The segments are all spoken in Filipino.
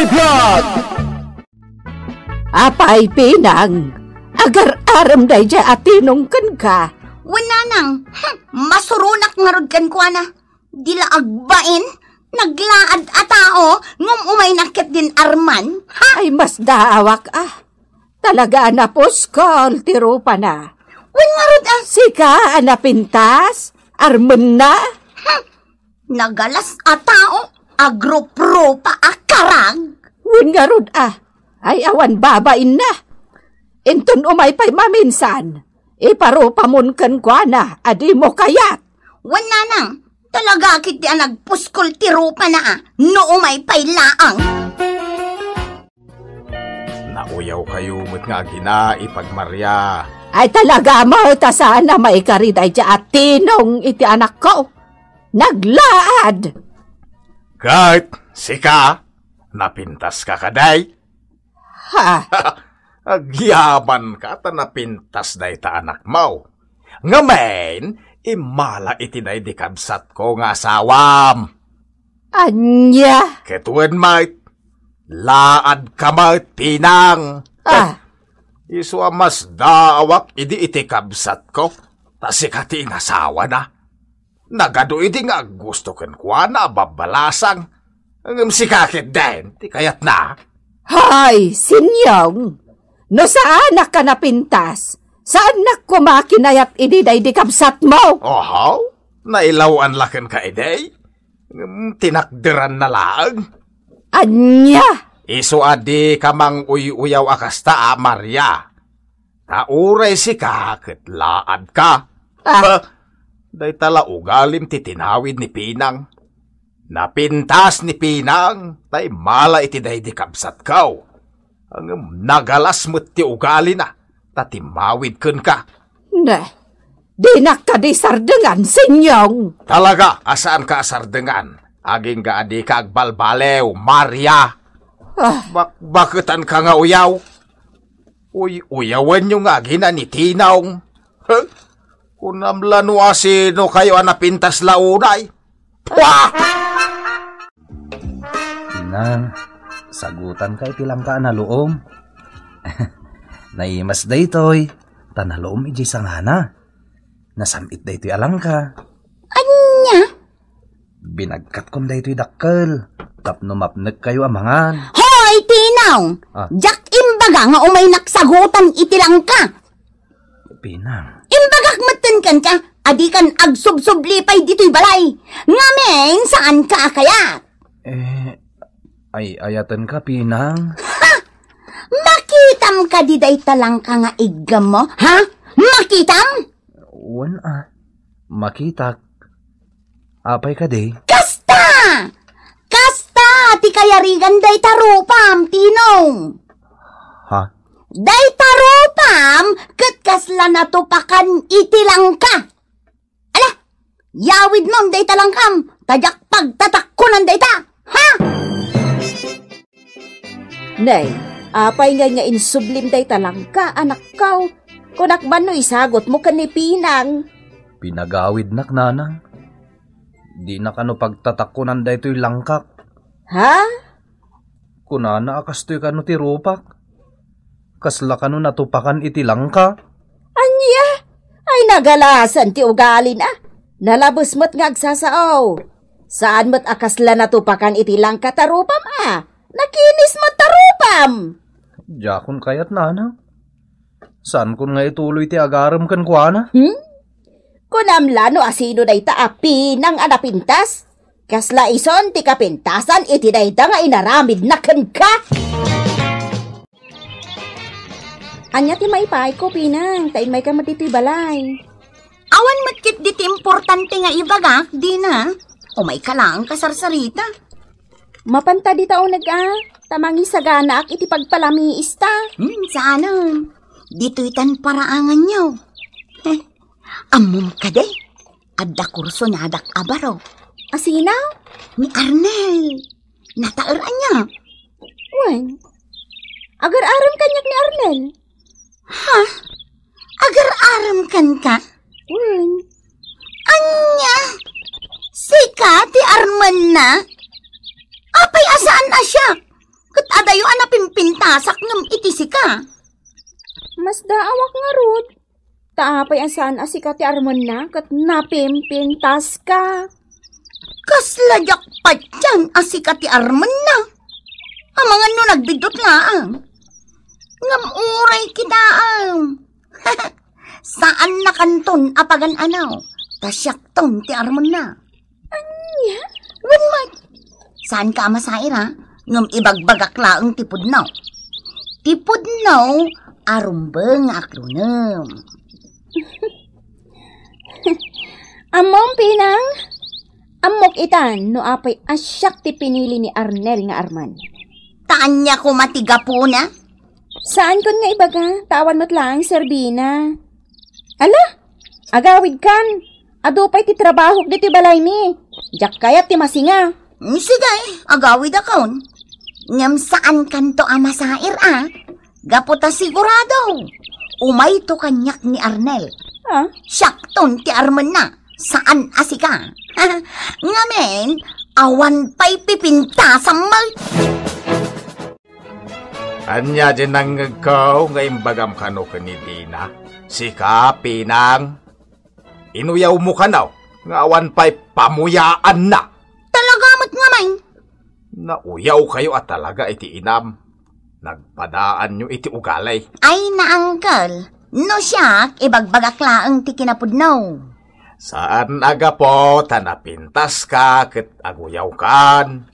Vlog! Apay pinang, agar-aram day dya atinong kan ka. Wala nang, masurunak nga rod kan kwa na. Dila agbain, naglaad a tao, ngum umay nakit din arman. Ha? Ay mas daawak Talaga na poskol, tiro pa na. Wan nga rod Sika, anapintas, arman na. Nagalas a tao, agro-pro pa akarag. Wan nga rod ay awan babain na. Intun umay pa'y maminsan. Iparo pamunkan kwa na, adi mo kayat. Wala nang, talaga kiti nagpuskol tiro pa na no umay pa'y laang. Nauyaw kayo mo't nga gina ipagmarya. Ay talaga mo, ta sana maikariday dya atinong iti anak ko. Naglaad. Kahit, sika, napintas ka kaday. Ha? Agyaman ka ta napintas day ta anak mo. Ngamen, imala itinay di kabsat ko nga asawam. Anya? Ketuan mait, laad ka mait pinang. Iswa mas daawak idi iti kabsat ko. Tasikati inasawa na. Nagado idi nga gusto ken kwa na babalasang. Ang sikakit din, ti kayat na. Hay, sinyong. No saan ka napintas? Saan na kumakinayat ididay di kabsat mo? Oho, nailawan laken ka iday. Tinakdiran na lang. Anya? Iso adi kamang uyaw akasta Maria. Tauray si kakit laad ka. Day tala ugalim titinawid ni Pinang. Napintas ni Pinang, tay mala iti day di kabsat kaw. Ang nagalas mo't ti ugali na, tatimawid kun ka. Ne, di nakadi sardengan, sinyong. Talaga, asaan ka sardengan? Aging ga adi ka agbalbalew, Maria. Bakutan ka nga uyaw? Uyawan nyo nga gina ni Tinong. Kunamlano asino kayo anapintas launay. Nang, sagutan kay tilang ka na loom. Naimas daytoy, tanaloom iji sangana. Nasamit daytoy alang ka. Anya? Binagkat kom daytoy dakkel. Tapno mapnek kayo amangan. Hoy, Tinaw! Jak imbaga nga umay naksagutan itilang ka. Pinang. Imbagak matan kan ka, adi kan agsubsublipay dito'y balay. Ngamen, saan ka kaya? Ay ayatan ka, Pinang. Ha? Makitam ka diday talang ka nga igam mo, ha? Makitam? Wan makitak. Apay ka day? Kasta! Kasta! Ti kayarigan day tarupam, Tinong. Ha? Day tarupam, katkasla natupakan itilang ka. Ala, yawid mong day talangkam, tajak pagtatakkunan day ta, ha? Nay, apay nga insublim day talang ka, anak kaw. Kunakban no isagot mo ka ni Pinang. Pinagawid nak nanang. Di na kano pagtatakunan da ito'y langkak. Ha? Kunana akastoy kano ti rupak. Kasla kano natupakan iti langka. Anya? Ay nagalasan ti ugali na. Nalabos mo't ngagsasaaw. Saan mo't akasla natupakan iti langka tarupam Nakinis mo tarupam. Jakon kayat nanang. Saan kun nga ituloy ti agaram kan kuana? Kunamla no asino day taapi ng anapintas. Kasla ison ti kapintasan iti dayda nga inaramid na kan ka. Anya ti maipay ko, Pinang. Tain may ka matitoy balay. Awan matkit diti importante nga ibaga, di na. Umay ka lang kasarsarita. Mapanta di tao tamangi sagana ak iti pagpalamiis ta. Sana. Dito'y tan paraangan nyo. Amom ka de. Adda kurso na adak abaro. Asina? Ni Arnel. Nataaran niya. Wen, agar-aram kanyak ni Arnel. Ha? Agar-aram kan ka? Wen. Anya? Sika ti Arman na? Apay asaan na siya? Kat adayo pimpintasak ngam itisi ka. Mas daawak nga rod. Taapay asan asika ti Arman na kat napimpintas ka. Kaslajak pa dyan asika ti Arman na. Amangan no nagbidot nga ang. Ngam uray kita ang. Saan na kanton apagan anaw? Tasyak ton ti Arman na. Anya? Wen mat. Saan ka masair ha? Ngam ibagbagak laang tipudnaw. Tipudnaw, arumbeng akronem. Among pinang, amok itan no apay asyak ti pinili ni Arnel nga Arman. Taan niya ko matiga po na? Saan kon nga ibaga? Tawan mo't lang, Serbina. Ala, agawid kan. Adupay ti trabaho di ti balay mi. Jak kayat ti masinga. Sige, agawid akon. Ngam saan kanto amasair ah? Gaputa sigurado. Umay to kanyak ni Arnel. Ah? Syakton ti Arman na. Saan asika? Ngamen, awan pa'y pipinta sa mal. Anya din ang ikaw nga imbagam kano kanidina. Sika, pinang. Inuyaw mo ka naw. Nga awan pa'y pamuyaan na. Talagamat nga may. Nauyaw kayo at talaga iti inam. Nagpadaan nyo iti ugalay. Ay na, uncle. No siya, ibagbagak laang ti kinapudnaw. Saan aga po tanapintas ka ket aguyaw kan?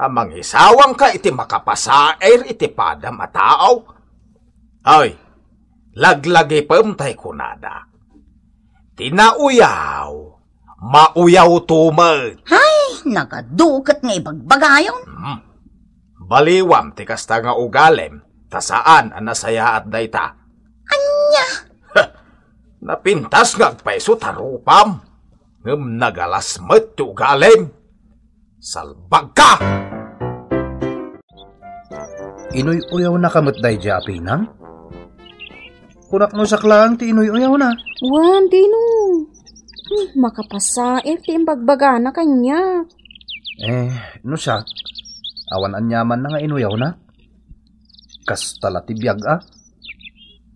Amang isawang ka iti makapasair iti padam a tao. Ay, laglagi pemtay kunada. Tinauyaw, mauyaw tumag. Ay, nagadukat nga ibagbagayon. Baliwam ti kasta nga ugalem, ta saan ang nasaya at dayta. Anya? Napintas nga agpaiso tarupam. Ngem nagalasmet ti ugalem. Salbag ka! Inuy-uyaw na kamot day dya, pinang? Kunak no saklang ti inuy-uyaw na. Wan, dino. Makapasair ti imbagbaga na kanya. No siya, awan anyaman na nga inuyaw na. Kastala ti biyag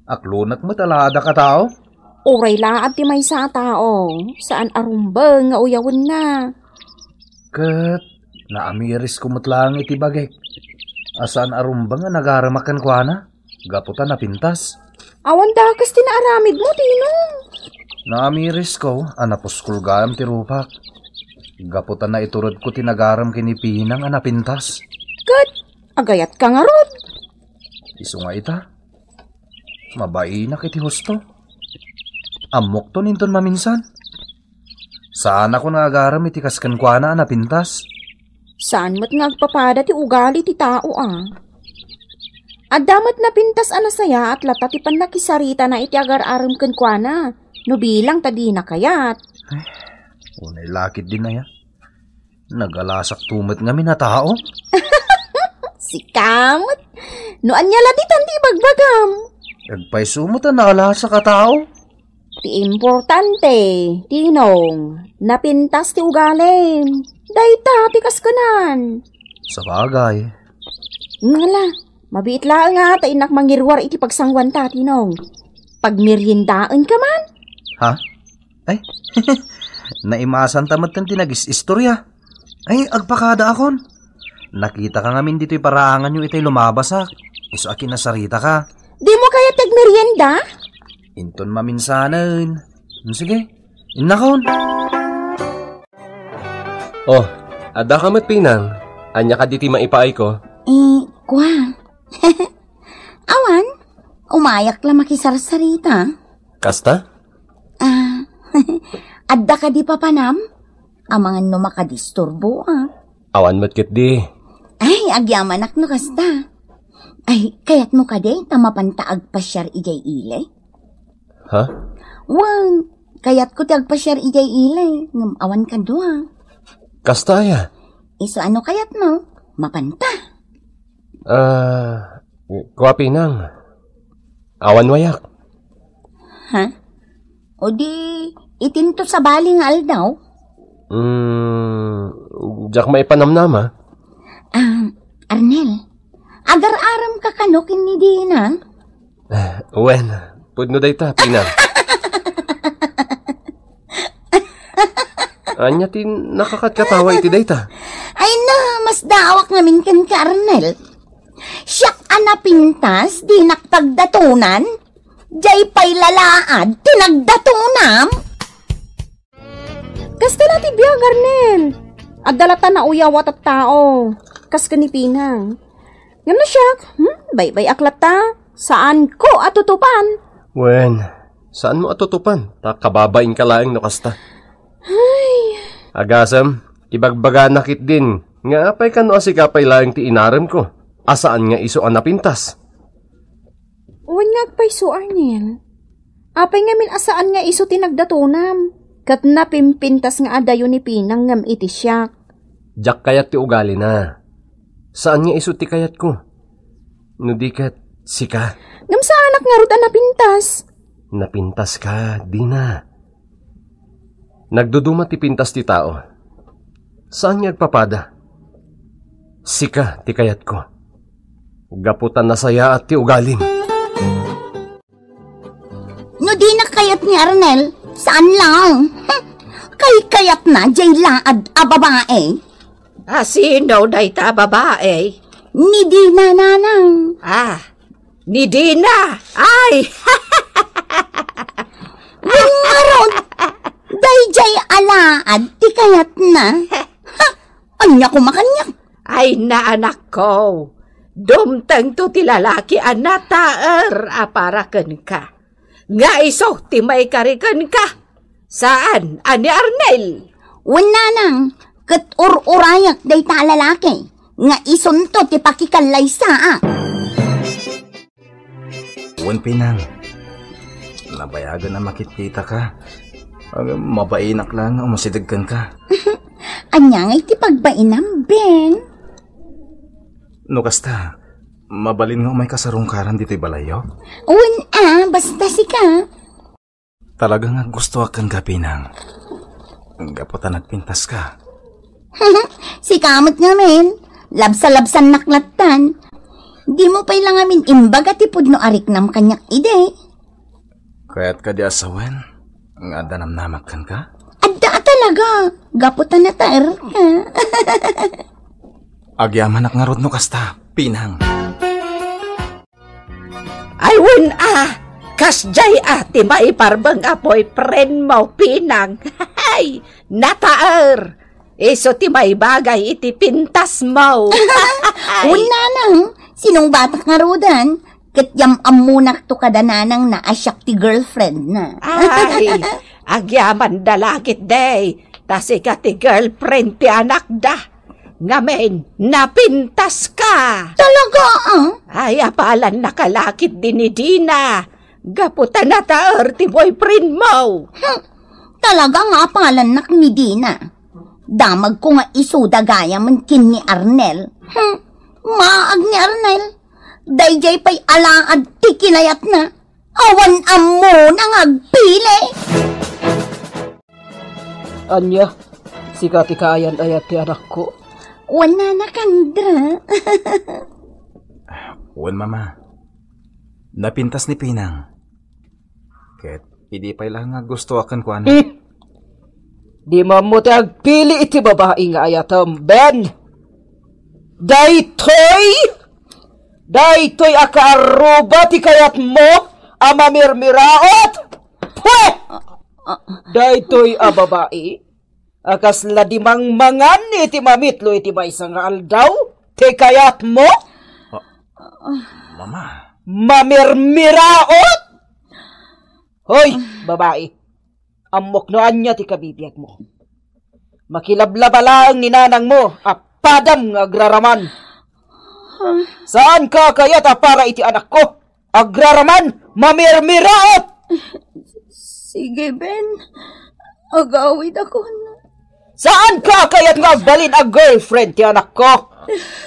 Aklunat mo talada ka tao? Uray laad ti may sa tao. Saan arumbang nga uyawin na. Kat, naamiris kumutlang iti bagay. Asaan arumbang nga nagaramakan kwa na? Gaputan na pintas. Awan dakas tinaaramid mo, Tinong. Naamiris ko, anapuskulgam ti rupak. Gaputan na iturod ko tinagaram kinipinang anapintas. Kat, agayat ka nga rod. Isu nga ita. Mabai na kiti husto. Amok to ninton maminsan. Saan ako nagaram iti kaskan kwa na anapintas? Saan mo't ngagpapada ti ugali ti tao Adamat na pintas anasaya at lata ti panakisarita na iti agar-aram ken kwa na. No bilang tadi na kayat. Unay lakit din na ya. Nagalasak tumot nga minatao. Si kamot. No anyala di tanti bagbagam. Nagpay sumot na nalasa ka tao. Ti importante, Tinong, napintas ti ugalim. Dayta ti kaskanan. Sa bagay. Ngala, mabiit lang nga ta inak mangirwar iti pagsangwan ta, Tinong. Pagmeryendaan ka man. Ha? Ay, naimasan tamat ng tinagis-istorya. Ay, agpakada akon. Nakita ka ngamin dito'y paraangan yung itay lumabasak. Iso akin nasarita ka. Di mo kaya tagmeryenda? Inton maminsanan. Sige, inakon. Oh, ada ka mat pinang. Anya ka diti maipaay ko. Kwa. Awan, umayak lang makisarsarita. Kasta? Adda ka di papanam? Amangan no makadisturbo Awan mat kit di. Ay, agyamanak no kasta. Ay, kayat mo ka di, tamapantaag pasyar ijay ilay. Ha? Wang, kayat ko ti agpasyar ijay ilay. Ngam awan ka doa. Kasta ya? Iso ano kayat mo? Mapanta. Kwa pinang. Awan wayak. Ha? O di, itinto sa baling aldaw? Diyak maipanamnama. Arnel, Ano kini Dina? Wen, pudno dayta, Pinang. Anya tin nakakatkatawa iti dayta. Ay na, mas dawak namin kan Arnel. Siyak pintas, di nakpagdatunan. Jay pa'y lalaad, tinagdatunam. Kasta na tibiyang, Arnel. Agdalata na uyawat at tao. Kas ka ni Pinang. Nga na siya, bay-bay aklata. Saan ko atutupan? Wen, saan mo atutupan? Takababain ka laing no kasta. Ay. Agasam, ibagbaga nakit din. Nga apay ka no asikapay laing ti inarem ko. Asaan nga iso ang napintas? Uwan nga agpay so, Arnel. Apay nga min asaan nga iso tinagdatunam. Kat napimpintas nga adayo ni Pinang ngam iti siyak. Jak kayat ti ugali na. Saan nga iso ti kayat ko? Nudikat, sika. Ngam sa anak nga ruta napintas. Napintas ka, di na. Nagduduma ti pintas ti tao. Saan nga agpapada? Sika ti kayat ko. Gaputan na saya at ti ugalim. No di na kayat ni Arnel, saan lang? Kay-kayat na, jay laad a babae. Sino dayta babae? Ni Dina nanang. Ni Dina. Ay! Wingarod, day jay alaad, ti kayat na. Anya ko makanyak. Ay na anak ko. Dumteng to ti lalaki anataer aparaken ka. Nga iso ti may kariken ka. Saan? Ani Arnel? Wala nang, kat ur-urayak day ta lalaki. Nga isunto ti pakikalay saa. Wen, Pinang. Nabayagan na makikita ka. Mabainak lang, umasidagkan ka. Anya ngay ti pagbainam, Ben. No kasta, mabalin nga may kasarungkaran dito'y balayo? Basta sika. Talaga nga gusto akan ka, Pinang. Gaputan at pintas ka. Si kamot ngamin, labsa-labsan naklatan. Di mo pa'y lang amin imbag at ipod no arik nam kanyak ide. Kaya't ka di asawen, nga danam-namakkan ka? Adda talaga, gaputan na taer ka. Agyaman ak nga rod no kasta, Pinang. Ay wun kasjay ati maiparbang apoy friend mo Pinang. Ay, nataer. Iso ti may bagay iti pintas mo. Una nang, sinong batak nga rodan? Katyam amunak to kadananang na asyak ti girlfriend na. Ay, agyaman dalakit day. Tasi ka ti girlfriend ti anak da. Ngamen, napintas ka. Talaga Ay, apalan nakalakit din ni Dina. Gaputan na taer ti boyfriend mo. Talaga nga palan nak ni Dina. Damag ko nga isuda gaya man kin ni Arnel. Maag ni Arnel. Dayjay pa'y alaad ti kinayat na. Awan amo nang agpili. Anya, sika ti kaayan ayat ti anak ko. Wala na kandra. Wen, Mama. Napintas ni Pinang. Ket, hindi pa'y lang nga gusto akan ko, anak. Di mamuti agpili iti babae nga ayatam, Ben. Daytoy akaaruba ti kayat mo, amamirmiraot. Pwe! Daytoy a babae. Akas ladimang mangan iti mamitlo iti maisang aldaw, ti kayat mo. Mama. Mamirmiraot! Hoy, babae. Amok no anya ti kabibiyag mo. Makilablabala ang ninanang mo, apadam nga agraraman. Saan ka kayat para iti anak ko? Agraraman, mamirmiraot! Sige, Ben. Agawid ako na. Saan ka kayat nga agbalin ang girlfriend ti anak ko?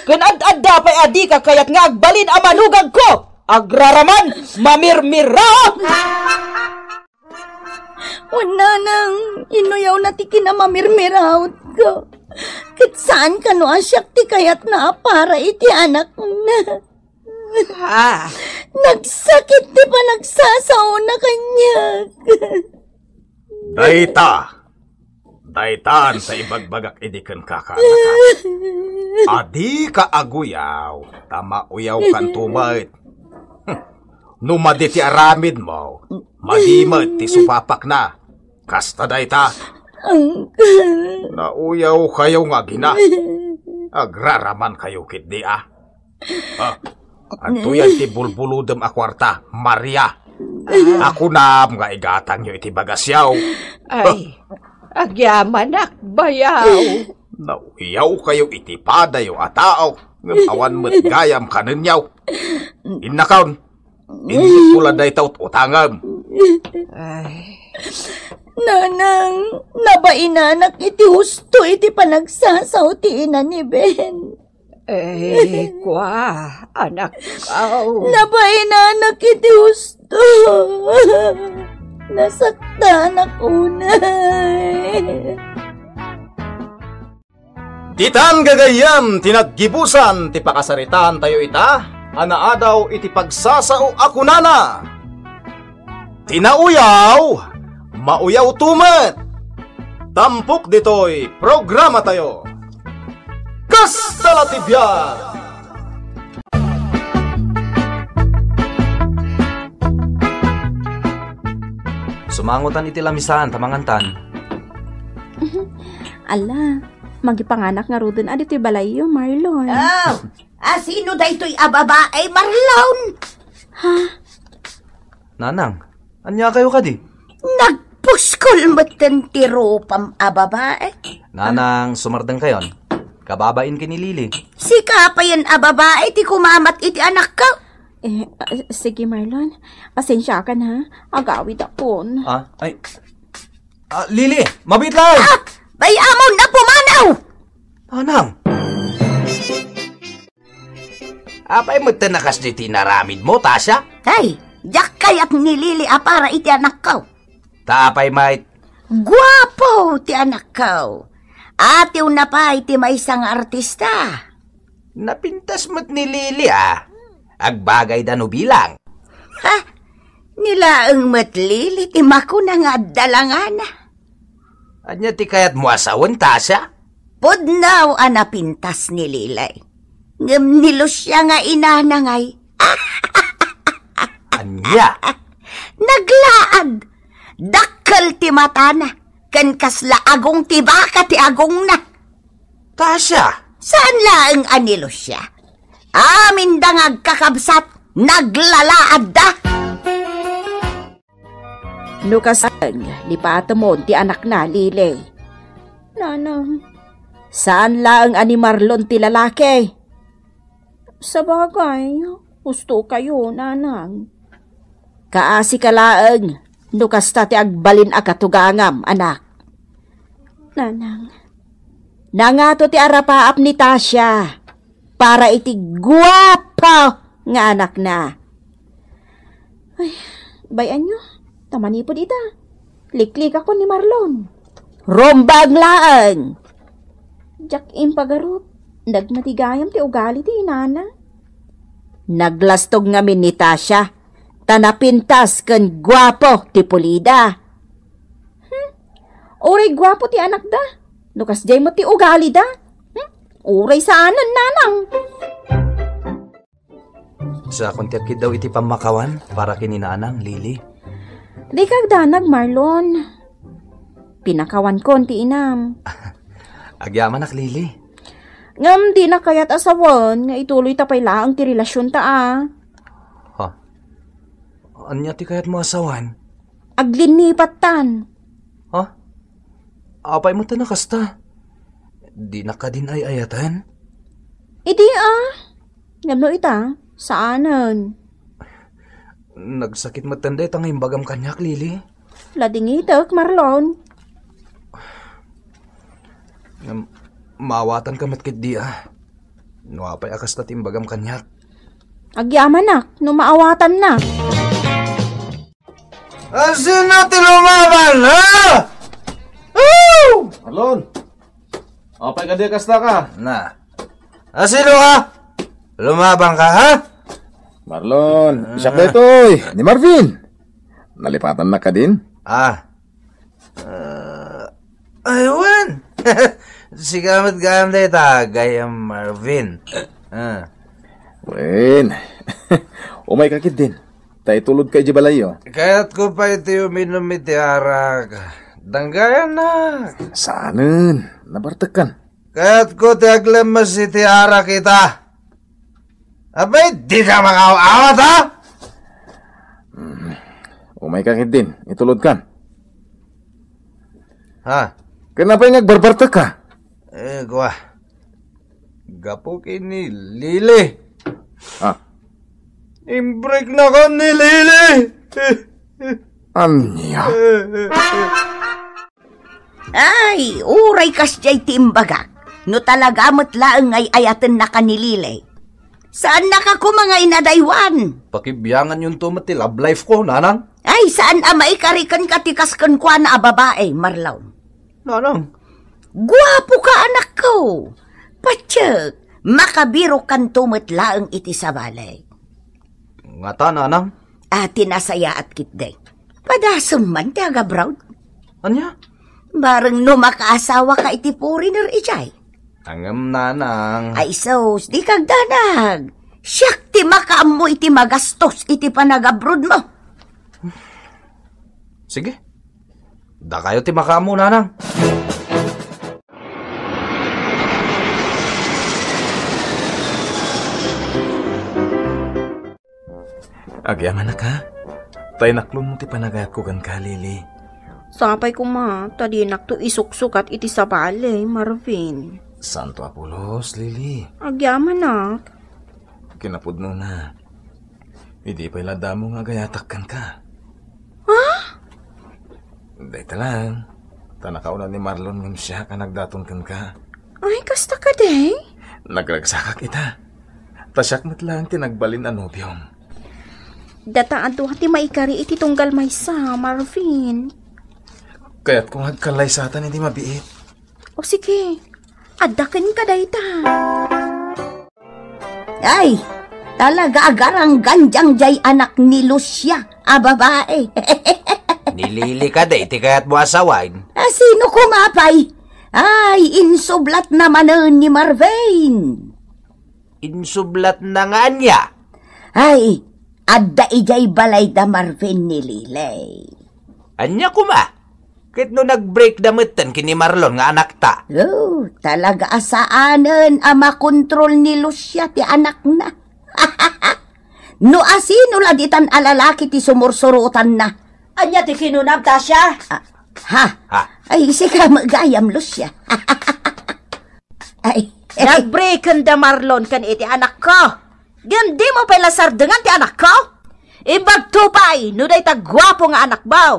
Kung ad-adda pa'y adi ka kayat nga agbalin ang manugag ko! Agraraman, mamirmiraot! Wala nang inuyaw na ti kinamamirmiraot ko. Kit saan ka no asyak ti kayat na para iti anak na. Ha? Nagsakit di pa nagsasaw na kanya. Daytan sa ibagbagak idikan kakanaka. Adi ka aguyaw, tama uyaw kan tumait. Numadi ti aramid mo, madimad ti supapak na. Kasta dayta. Nauyaw kayo nga gina. Agraraman kayo kit di Antuyan ti bulbuludem a kwarta, Maria. Ako na nga igatang nyo iti bagasyaw. Ay, agyaman bayaw. Nauyaw kayo iti padayo at tao. Awan mo't gayam kaninyaw. Innakaon. Hindi pula day taot utangam. Ay. Nanang, nabainanak iti husto iti panagsasaw ti ina ni Ben. Kwa, anak ko. Nabainanak iti husto. Nasaktan ako na. Ditan gagayam, tinaggibusan, ti pakasaritan tayo ita. Anaadaw iti pagsasao ako nana. Tinauyaw, mauyaw tumet. Tampok ditoy, programa tayo. Kastalatibyan! Sumangutan iti lamisan, tamangantan. Ala, magipanganak nga rudin adito'y balayo, Marlon. Sino da ito'y babae, Marlon? Nanang, anya kayo ka di? Nagpuskol mo't tiro pam babae. Nanang, sumardang kayon. Kababain kini Lili. Sika pa yan babae, ti kumamat iti anak ka. Sige, Marlon. Pasensya ka na. Agawid akon. Lili, mabit lang! Bayamon na pumanaw! Nanang! Apay mo tanakas di tinaramid mo, Tasha? Ay, jak kayak nilili para iti anak ka. Tapay mait. Guwapo ti anak ka. Atiw na pa iti may isang artista. Napintas mo't ni Lili Agbagay da no bilang. Nilaang matlili ti makuna nga dalangan. Anya ti kayat mo asawan, Tasha? Podnaw anapintas ni Lilay. Ngam nilus siya nga inanangay. Anya? Naglaad. Dakkel ti matana. Kan kasla agong ti baka ti agong na. Tasha? Saan laang anilus siya? Amin da ngagkakabsat. Naglalaad da. Nukasang, lipatamon ti anak na, Lili. Nanang, saan laang ani Marlon ti lalaki? Sa bagay, gusto kayo, nanang. Kaasi ka laang, nukasta ti agbalin akatugangam, anak. Nanang, nangato ti arapaap ni Tasha, para iti guwapo nga anak na. Ay, bayan nyo, tamanipod ita. Liklik ako ni Marlon. Rombag laang. Jak impagarup. Nagmatigayam ti ugali ti inana. Naglastog ngamin ni Tasha. Tanapintas ken guwapo ti pulida. Uray guwapo ti anak da. Nukas jay mo ti ugali da. Uray saanan, nanang. Sa kontekid daw iti pamakawan para kininanang, Lili. Di kagdanag, Marlon. Pinakawan ko ti inam. Agyaman ak, Lili. Ngam di na kaya't asawan nga ituloy tapay laang ti relasyon ta Anya ti kayat mo asawan? Aglinipat tan. Apay mo ta nakasta? Di na ka din ay ayatan? Idi Ngam no ita, saanan? Nagsakit matanda itang imbagam kanyak, Lili. Lading itak, Marlon. Maawatan ka matkit di Nuapay akas na timbagam kanyak. Agyaman nak, no maawatan na. Asin natin lumaban, Marlon, apay ka di kasta ka? Na. Asino ka? Lumaban ka, ha? Marlon, isa ka ito'y, ni Marvin. Nalipatan na ka din? Aywan. Sigamat gam day gayam Marvin. Wen, umay kakit din. Tay tulod kay Jibalayo. Kaya't ko pa ito uminom iti arak. Danggayan na. Saanan, nabartakan. Kaya't ko tiaglemas iti arak kita. Abay, di ka makaw-awat, ha? Umay kakit din, itulod kan. Ha? Kenapa yung nagbarbarta ka? Gwa. Gapo kini Lili. Imbreak na ko ni Lili. Anya? Ay, uray kas jay timbagak. No talaga matlaang ay ayatan na ka ni Lili. Saan na ka ko mga inadaywan? Pakibiyangan yung tumati love life ko, nanang. Ay, saan maikarikan katikaskan kwa na Babae, Marlaw? Nanang. Guwapo ka, anak ko. Patsyak, makabiro kan tumatlaang iti sa balay. Nga ta, nanang. Tinasaya at kitday. Padasam man, tiaga brown. Anya? Barang no makaasawa ka iti foreigner ijay. Angam, nanang. Ay sos, di kag danag. Siyak ti makaam mo iti magastos iti panagabrod mo. Sige. Da kayo ti makaam mo, nanang. Agyaman na ka? Tay naklon mo ti panagayat ko kan ka, Lili. Sapay ko ma, tadinak to isuksukat iti sa balay, Marvin. Santo Apolos, Lili. Agyaman nak. Kinapudno na. Hindi pa ilada mo nga gayatakkan ka. Ha? Dahil lang. Tanakauna ni Marlon ngam siya ka nagdaton kan ka. Ay, kasta ka day? Nagragsaka kita. Tasyak mat lang tinagbalin anobyong. Dataan to hati maikari iti tunggal may sa, Marvin. Kaya't kung hagkalay satan hindi mabiit. O sige, adakin ka day ta. Ay, talaga agarang ganjang jay anak ni Lucia, Babae. Nilili ka day, ti kaya't mo asawain. Sino kumapay? Ay, insublat naman ni Marvin. Insublat na nga niya. Ay, adda ijay balay da Marvin ni Lilay. Anya kuma? Kit no nag-break damutan kini Marlon nga anak ta. Oh, talaga asaanan makontrol ni Lucia ti anak na. No asino laditan alalaki ti sumursurutan na. Anya ti kinunam, Tasya? Ha? Ay, sika magayam, Lucia. Ay, Nag-breaken da Marlon kan iti anak ko. Gandi mo pala sardengan ti anak ko. Ibagtupay, no day tagwapo nga anak baw.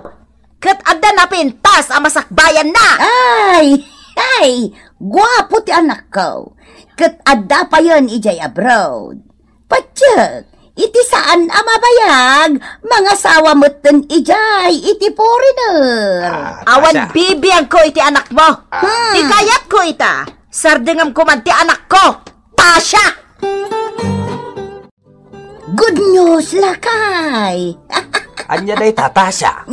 Kat adda na pintas masakbayan na. Ay, guwapo ti anak ko. Kat adda pa yun ijay abroad. Patsyak, iti saan mabayag, mga sawa moten ijay, iti foreigner. Awan bibiyang ko iti anak mo. Ikayat ko ita. Sardengam ko man ti anak ko. Tasya! Good news, lakay. Anya day tatasya.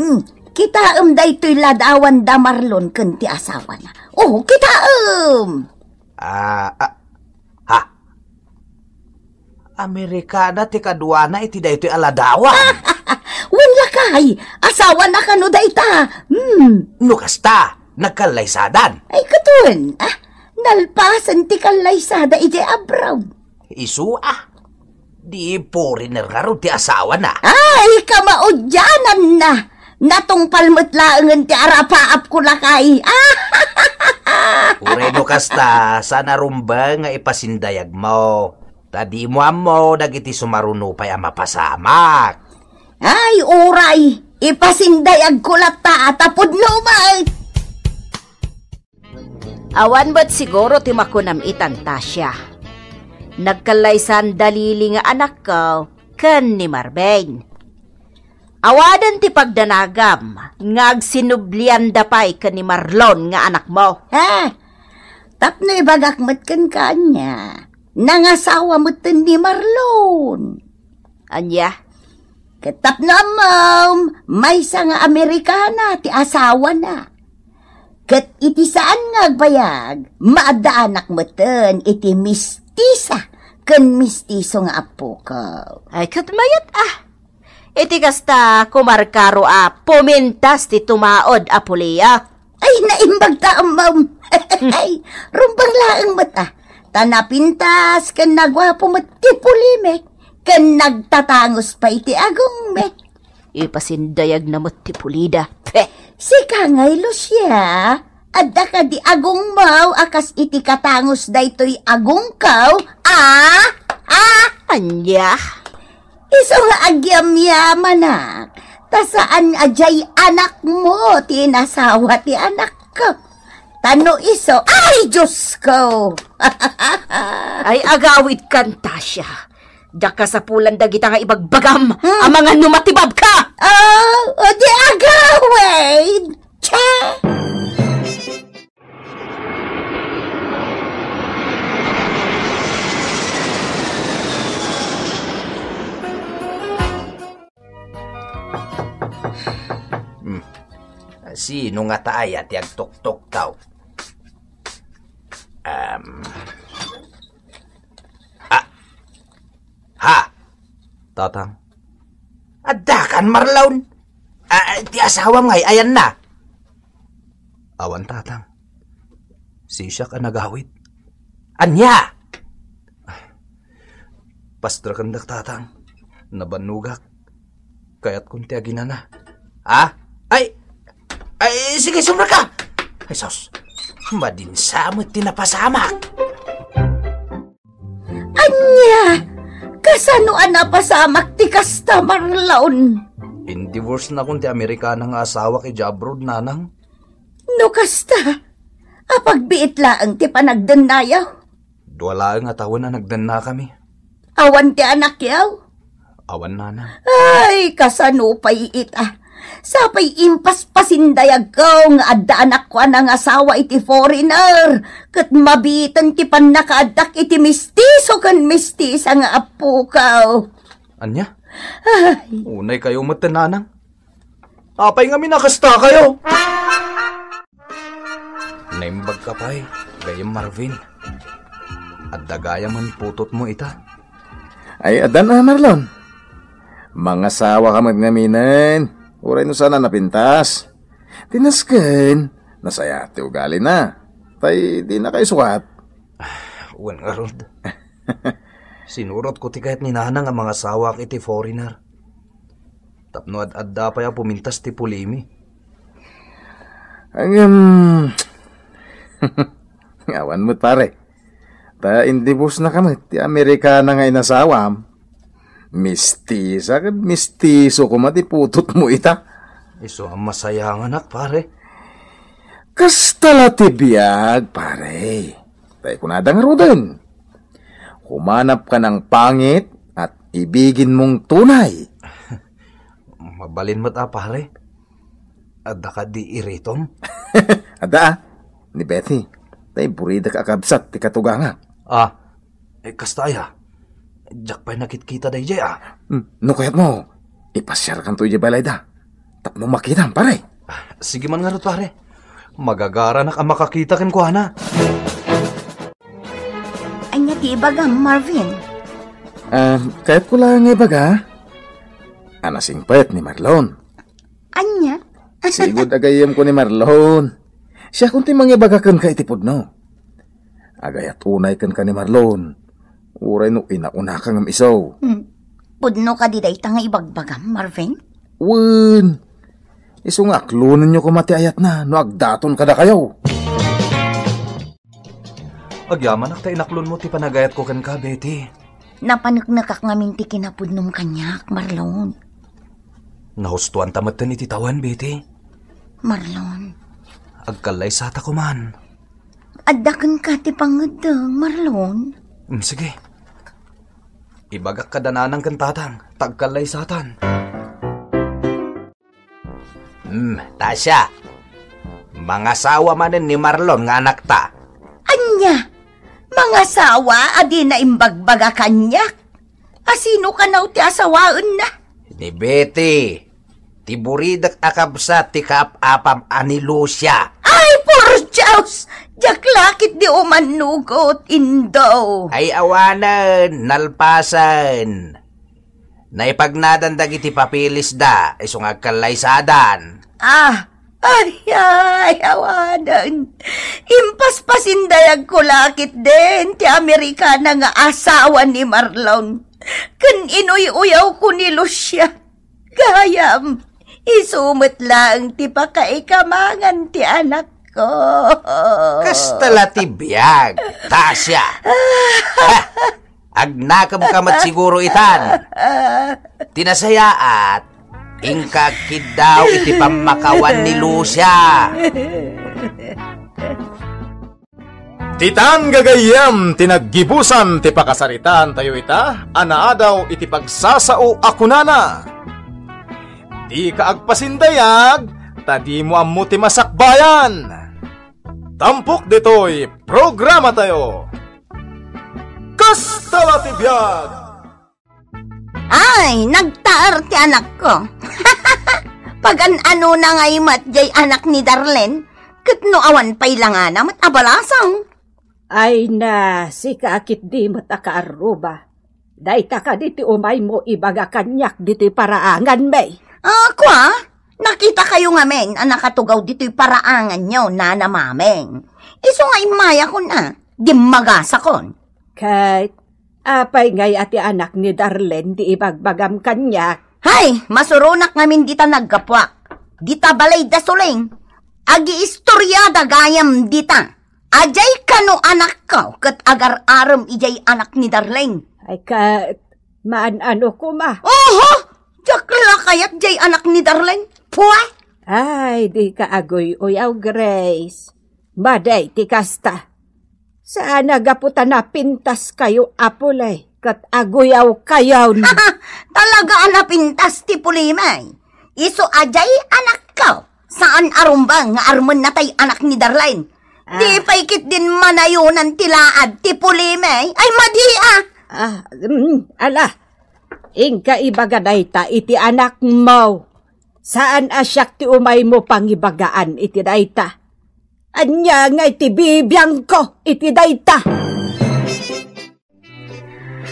Kita daytoy ladawan da Marlon ken ti asawa na. Oh, kita Amerikana ti kaduana iti daytoy aladawan. Wen lakay, asawa na kano dayta. No kasta, nagkalaysadan. Ay katun, nalpasan ti kalaysada iti abroad. Isu di foreigner nga ro ti asawa na. Ay, kamaudyanan na. Natong palmutlaangan ti arapaap ko lakay. Ureno kasta, sana rumba nga ipasindayag mo. Tadi mo amo, dagiti sumaruno pa'y mapasamak. Ay, uray, ipasindayag ko lata at apod lumay. Awan ba't siguro ti makunam itan, Tasya? Nagkalaysan dalili nga anak ko ken ni Marvin. Awadan ti pagdanagam ngag sinublian dapay ken ni Marlon nga anak mo. Tapno ibagak ken kanya. Nangasawa mo ni Marlon. Anya? Katap na, ma'am, may sa nga Amerikana, ti asawa na. Kat iti saan nga agbayag, maadaanak mo ten, iti mistisa, kan mistiso nga apo ko. Ay, katmayat Iti kasta kumarkaro pumintas ti tumaod Pulia. Ay, naimbag ta, ma'am. Ay, rumbang laang mata. Tanapintas, kan nagwapo mo ti Pulime. Kan nagtatangos pa iti agong me. Ipasindayag na mo't ti Pulida. Si Kangay Lucia, adda ka di agong mau akas iti katangos daytoy agong kaw. Anya? Iso nga agyam-yaman anak. Tasaan ajay anak mo, tinasawa ti anak ko. Tano iso, ay Diyos ko! Ay agawid kan Tasya. Daka sa pulan dagita nga ibagbagam, ang mga numatibab ka! Oh, di agawid! Cha! Sino nga taaya ti agtok-tok tao? Ha? Tatang. Adakan, Marlon. Ti asawam ngay, ayan na. Awan, tatang. Si siya ka nagawid. Anya? Pastra kandak, tatang. Nabanugak. Kaya't kunti agina na. Ay, sige, sumra ka. Ay, sos. Madinsamot tinapasamak. Anya! Kasanoan na pasamak ti kasta, Marlon? In-divorce na kung ti Amerikanang asawa kay Jabrod, nanang. No kasta, apagbiit laang ti panagdanayaw. Duwala ang atawan na nagdanna kami. Awan ti anak yaw. Awan, nanang. Ay, kasano pa'y ita. Sapay impas pasindayag ko nga adda anak ko anang asawa iti foreigner. Kat mabitan ti panakaadak iti mistiso kan mistisa nga apo ka. Anya? Unay kayo matananang. Apay nga minakasta kayo. Naimbag ka pa'y, gayam Marvin. At dagaya man putot mo ita. Ay, adan Marlon. Mga sawa ka magnaminan. Uray no sana napintas. Tinasken, nasaya ti ugali na. Tay, di na kayo sukat. Uwan nga rod. Sinurot ko ti kahit ni nanang ang mga sawak iti foreigner. Tapno ad-adda pa ya pumintas ti Pulimi. Ngawan mo't pare. Ta indibus na kami ti Amerikana nga inasawam. Mistisa kad mistiso ko matiputot mo ita. Iso ang masayang anak, pare. Kastala ti biyag, pare. Tay kunadang rudan. Humanap ka ng pangit at ibigin mong tunay. Mabalin mo't pare. Adda ka di iritom? Ada ni Betty. Tay burida ka akabsat ti katuganga. Kastaya. Diyak pa'y nakitkita day jay No kayat mo, ipasyar kan to balay da. Tapno makita, pare. Sige man nga rin, pare. Magagara na ka makakita kan ko, ana. Anya ti ibaga, Marvin? Kahit ko lang ibaga. Anasing pet ni Marlon. Anya? Sigod agayam ko ni Marlon. Siya kunti mangibaga kan ka itipod no. Agayat unay kan ka ni Marlon. Uray no inauna kang isaw. Pudno ka di day nga ibagbagam, Marvin? Wen. Iso nga aklunan nyo kumati ayat na no agdaton kada kayo. Agyaman ak ta inaklon mo ti panagayat ko kan ka, Betty. Napanagnakak ngamin ti kinapudnom kanyak, Marlon. Nahustuan tamatan iti tawan, Betty. Marlon. Agkalay sata ko man. Addakan ka ti pangadang, Marlon. Sige. Ibagak ka dananang kantatang, tagkalay satan. Tasya. Mga sawa manin ni Marlon nga anak ta. Anya? Mga sawa adi na imbagbaga kanyak? Asino ka na ti asawaan na? Ni Betty, ti buridak akabsa ti kaap-apam ani Lucia. Ay, poor Diyos! Jaklakit di umanugot, Indo. Ay awanan, nalpasan. Naipagnadan dagiti papilis da, isong agkalaysadan. Ay, awanan. Impaspasin dayag ko lakit din, ti Amerikana nga asawa ni Marlon. Kan inuy-uyaw ko ni Lucia. Gayam, isumot lang ti pakaikamangan ti anak ko. Kastala ti biyag, Tasya. Agnakam kamat siguro itan. Tinasayaat, ingkakid daw iti pamakawan ni Lucia. Titan gagayam, tinaggibusan, ti pakasaritan tayo ita, anaa daw iti pagsasao akunana. Di ka agpasindayag, tadi mo ammo ti masakbayan. Tampok ditoy, programa tayo. Kastala ti biyag! Ay, nagtaar ti anak ko. Pag ano na ngay matjay anak ni Darlene, katno awan pa'y langana mat abalasang. Ay na, si kaakit di matakaaruba. Dayta ka diti umay mo ibaga kanyak diti paraangan, bay. Ako nakita kayo nga men, nakatugaw dito'y paraangan nyo, nana mameng. Iso nga imaya ko na, di magasa kon. Kahit, apay ngay ati anak ni Darlene di ibagbagam kanyak. Hay, masurunak ngamin dita naggapwak. Dita balay da suling. Agi istoryada gayam dita. Ajay kano anak ko, kat agar-aram ijay anak ni Darlene. Ay kahit, maan-ano ko ma. Oho! Jakla kayat jay anak ni Darlene. Puwa! Ay, di ka agoy uyaw, Grace. Baday, ti kasta. Saan nagaputan na pintas kayo, apulay, kat agoyaw kayaw na. Talaga anapintas ti pulimay. Iso ajay anak ko. Saan arumbang nga arman natay anak ni Darlene? Di paikit din manayunan tilaad ti pulimay. Ay madia! Ala, ingka ibagaday ta iti anak mo. Saan asyak ti umay mo pangibagaan iti dayta? Anya nga iti bibiyang ko iti dayta.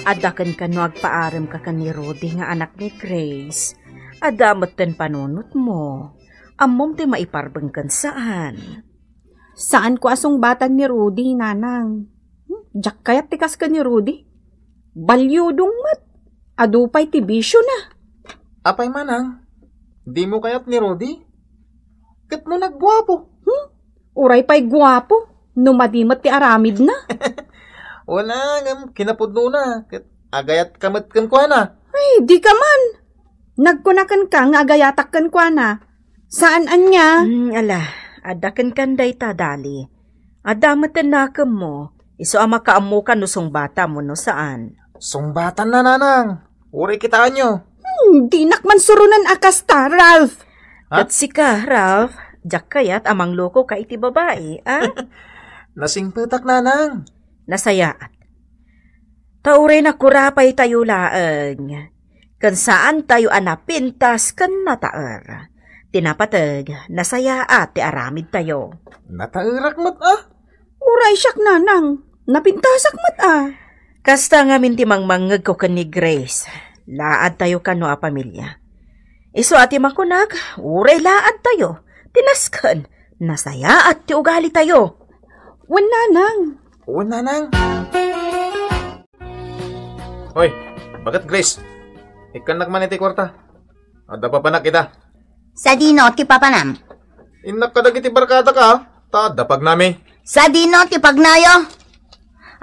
Adakan ka no agpaaram ka ni Rudy nga anak ni Grace. Adamat ten panunot mo. Amom ti maiparbang kan saan? Saan ko asong batang ni Rudy, nanang? Jak kayat tikas ka ni Rudy? Balyudong mat. Adupay ti bisyo na. Apay manang, di mo kayat ni Rudy? Kat mo nagguwapo. Uray pa'y guwapo. Numadimat ti aramid na. Wala, kinapudno na. Kat agayat kamat kan kwa na. Ay, di ka man. Nagkunakan ka nga agayatak kan kwa na. Saan anya? Ala, adakan kan day ta dali. Adamatan na ka mo. Iso ama kaamu ka no song bata mo no saan? Sungbatan na nanang. Uri kitaan nyo. Di nakman surunan akas ta, Ralph. Ha? At sika, Ralph. Jak kayat amang loko ka iti babae, Nasingpetak nanang. Nasayaat. Tauray na kurapay tayo laang. Kan saan tayo anapintas kan nataer. Tinapatag, nasayaat ti aramid tayo. Natairak mat Uray siyak nanang. Napintasak mat Kasta nga minti mangmangag ko kan ni Grace. Laad tayo kano a pamilya. Iso ati makunag, uray laad tayo. Tinaskan, nasaya at ti ugali tayo. Wananang. Hoy, bakit Grace? Ikan nagman iti kwarta. Ada pa panak kita. Sa dino ti papanam. Inak kadag iti barkada ka, tadapag nami. Sa dino ti pagnayo.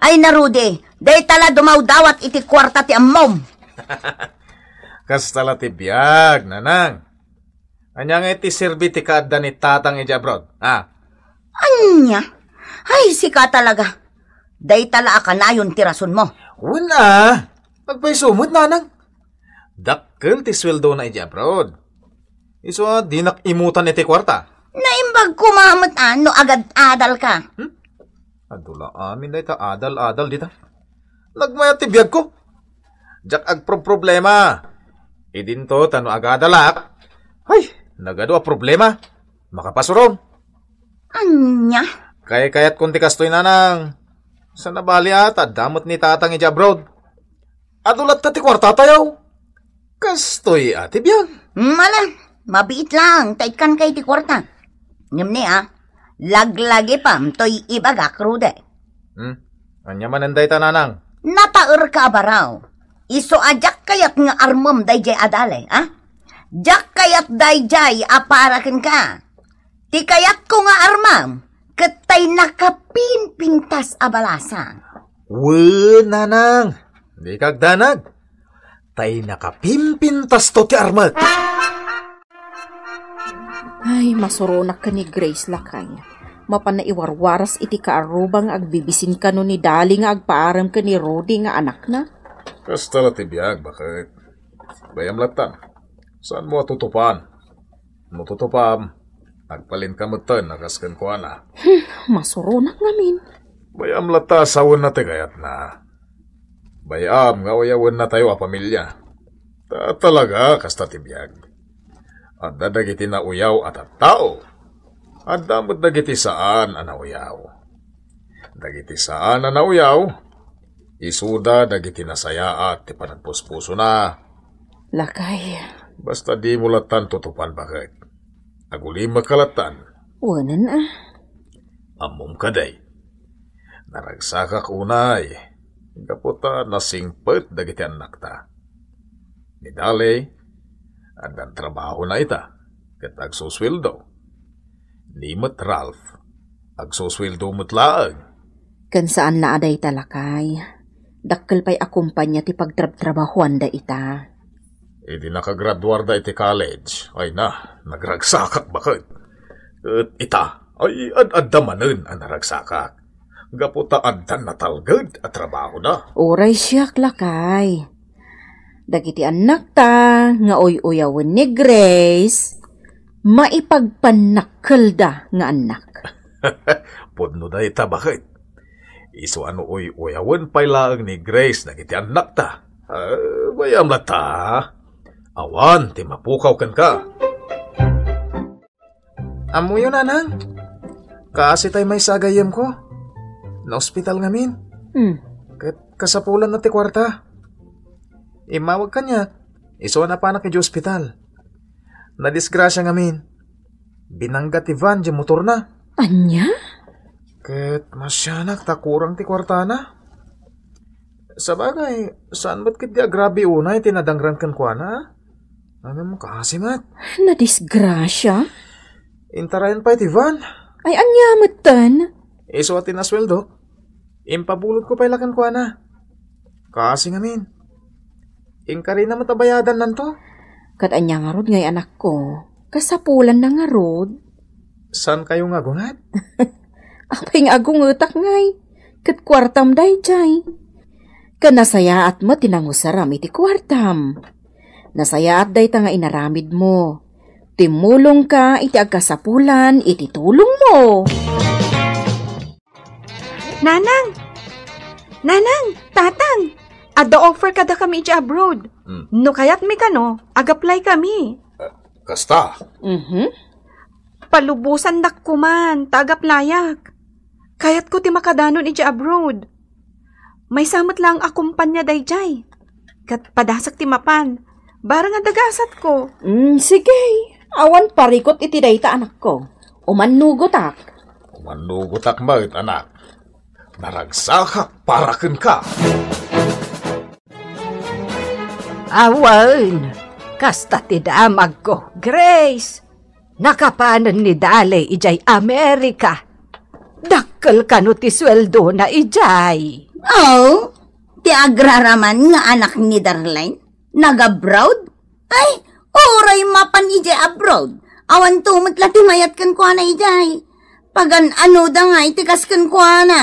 Ay na Rudy, day tala dumawdawat iti kwarta ti ammom. Kastala ti biyag, nanang. Anya nga iti sirbi ti kada ni tatang ijabrod, Anya? Ay, sika talaga. Day tala akanayon ti rason mo. Wala. Magpaisumot, nanang. Dakkel ti sweldo na ijabrod. Iso di nakimutan iti kwarta. Naimbag kumamat no agad adal ka. Adula amin day ta adal-adal dita. Nagmaya ti biyag ko. Jak ag problema. Idinto tano agadalak. Ay, nagadwa problema. Makapasurom. Anya? Kayat kunti kastoy nanang. Sa nabali ata, damot ni tatang ija abroad. Adulat ta ti kwarta tayaw. Kastoy ati biyang. Mala, mabiit lang. Taikan kay ti kwarta. Ngam ni laglagi pam to'y ibagak rude. Anya mananday ta nanang. Nataer ka baraw. Iso ajak kayat nga armom dayjay adale, Jak kayat dayjay aparaken ka. Ti kayat ko nga armam, katay nakapinpintas abalasang. Nanang. Di kagdanag. Tay nakapimpintas to ti armat. Ay, masuronak ka ni Grace lakay. Mapanaiwarwaras iti kaarubang agbibisin ka no ni Dali nga agpaaram ka ni Rudy nga anak na. Kastala ti biyag, bakit? Bayam latan. Saan mo tutupan? Mututupam. Agpalin ka mutan, nakaskan ko na. Masuronak ngamin. Bayam lata, sawon na ti kayat na. Bayam, nga uyawan na tayo a pamilya. Talaga, kasta ti biyag. At dadagiti na uyaw at tao. At damot dagiti saan ang nauyaw. Dagiti saan ang nauyaw, isuda dagiti nasaya at ti panagpuspuso na. Lakay. Basta di mo latan tutupan bakit. Aguli makalatan. Wanan Amom kaday. Naragsakak unay. Kaputa nasingpet dagiti anak ta. Ni Dali, ang trabaho na ita. Kat agsuswildo. Nimot Ralph, agsuswildo mutlaag. Kan saan na aday talakay. Dakkel pa'y akumpanya ti pagtrab-trabahuan da ita. Di nakagraduar da iti college. Ay na, nagragsakak bakit? At ita, ay ad-adamanin ang naragsakak. Gaputa addan na talgad at trabaho na. Oray siyak lakay. Dagiti anak ta, nga uy-uyawan ni Grace, maipagpanakkel da nga anak. Pudno da ita bakit? Iso ano uy-uyawan pailaang ni Grace dagiti anak ta. Bayam lata. Awan, ti mapukaw kan ka. Amo yun, anang. Kasi tay may sagayem ko. Na ospital ngamin. Kasapulan na ti kwarta. Imawag ka niya. Iso na pa na kay ospital. Nadisgrasya ngamin. Binangga ti van di motor na. Anya? Ket masyanak takurang ti kwarta na. Sabagay, saan ba't kit di agrabi unay tinadangran kan kwa na? Ano mo kasimat? Nadisgrasya? Intarayan pa iti van. Ay, anyamatan. Iso at tinasweldo. Impabulot ko pailakan kwa na. Kasi ngamin. Ingkari na matabayadan nanto. Kat anya nga rod ngay anak ko. Kasapulan na nga rod. San kayo nga gungat? Apay nga agungutak ngay. Kat kwartam day jay. Kanasaya at mo tinangusaram iti kwartam. Nasaya at day ta nga inaramid mo. Timulong ka iti agkasapulan iti tulong mo. Nanang! Nanang! Tatang! Ada-offer kada kami iti abroad. No kayat mi kano, ag-apply kami. Kasta? Palubusan dak kuman, taga-playak. Kayat ko ti makadanon iti abroad. May samot lang akumpanya dayjay. Kat padasak ti mapan. Barang nga dagasat ko. Sige. Awan parikot iti dayta anak ko. Umanugotak. Umanugotak magit anak. Naragsakak paraken ka. Awan. Kasta ti damag ko. Grace. Nakapanan ni Dali ijay Amerika. Dakkel kano ti sweldo na ijay. Oh, ti agraraman nga anak ni Darlene. Nag-abroad? Ay, oray mapan ijay abroad. Awan tumat lati mayat kan kwa na ijay. Pagan ano da nga itikas kan kwa na.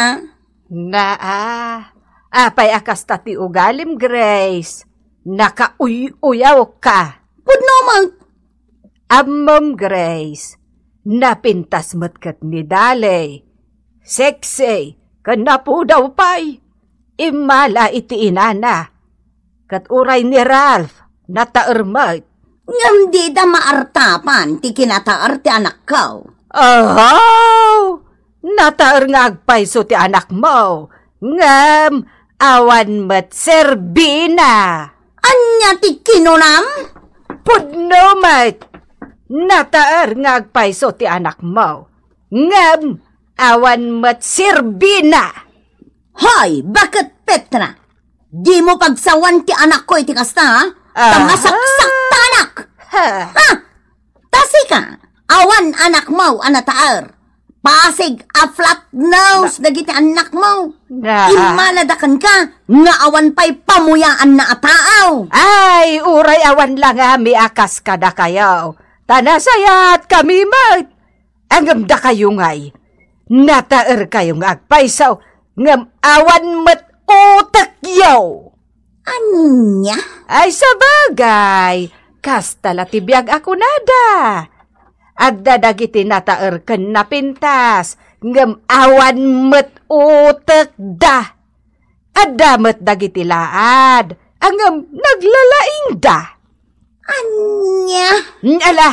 Apay akas ti ugalim, Grace. Naka-uyaw ka. Pudno mag. Amom, Grace. Napintas matkat ni Dali. Sexy. Kanapu daw pa'y. Imala iti inana. kat uray ni Ralph, nataermat. Ngam di da maartapan, ti kinataar ti anak ko. Oh, nataer nga agpayso ti anak mo. Ngam, awan met serbina. Anya ti kinunam? Pudno met, nataer nga agpayso ti anak mo. Ngam, awan met serbina. Hoy, bakit Petra? Di mo pagsawan ti anak ko iti kasta, ha? Tamasaksak ta anak! Ha? Tasi ka, awan anak mo, anataar. Pasig a flat nose, dagiti anak mo. Imaladakan ka, nga awan pa'y pamuyaan na ataaw. Ay, uray awan lang mi akas kada kayo. Tanasayat kami mat. Angam da kayo ngay. Nataer kayong agpaysaw, ngam awan mat utak yaw. Anya? Ay sabagay, kastala tibiyag ako nada. Adda dagiti nataer ken napintas, ngam awan mat utak da. Adda mat dagiti laad, angam naglalaing da. Anya? Ala,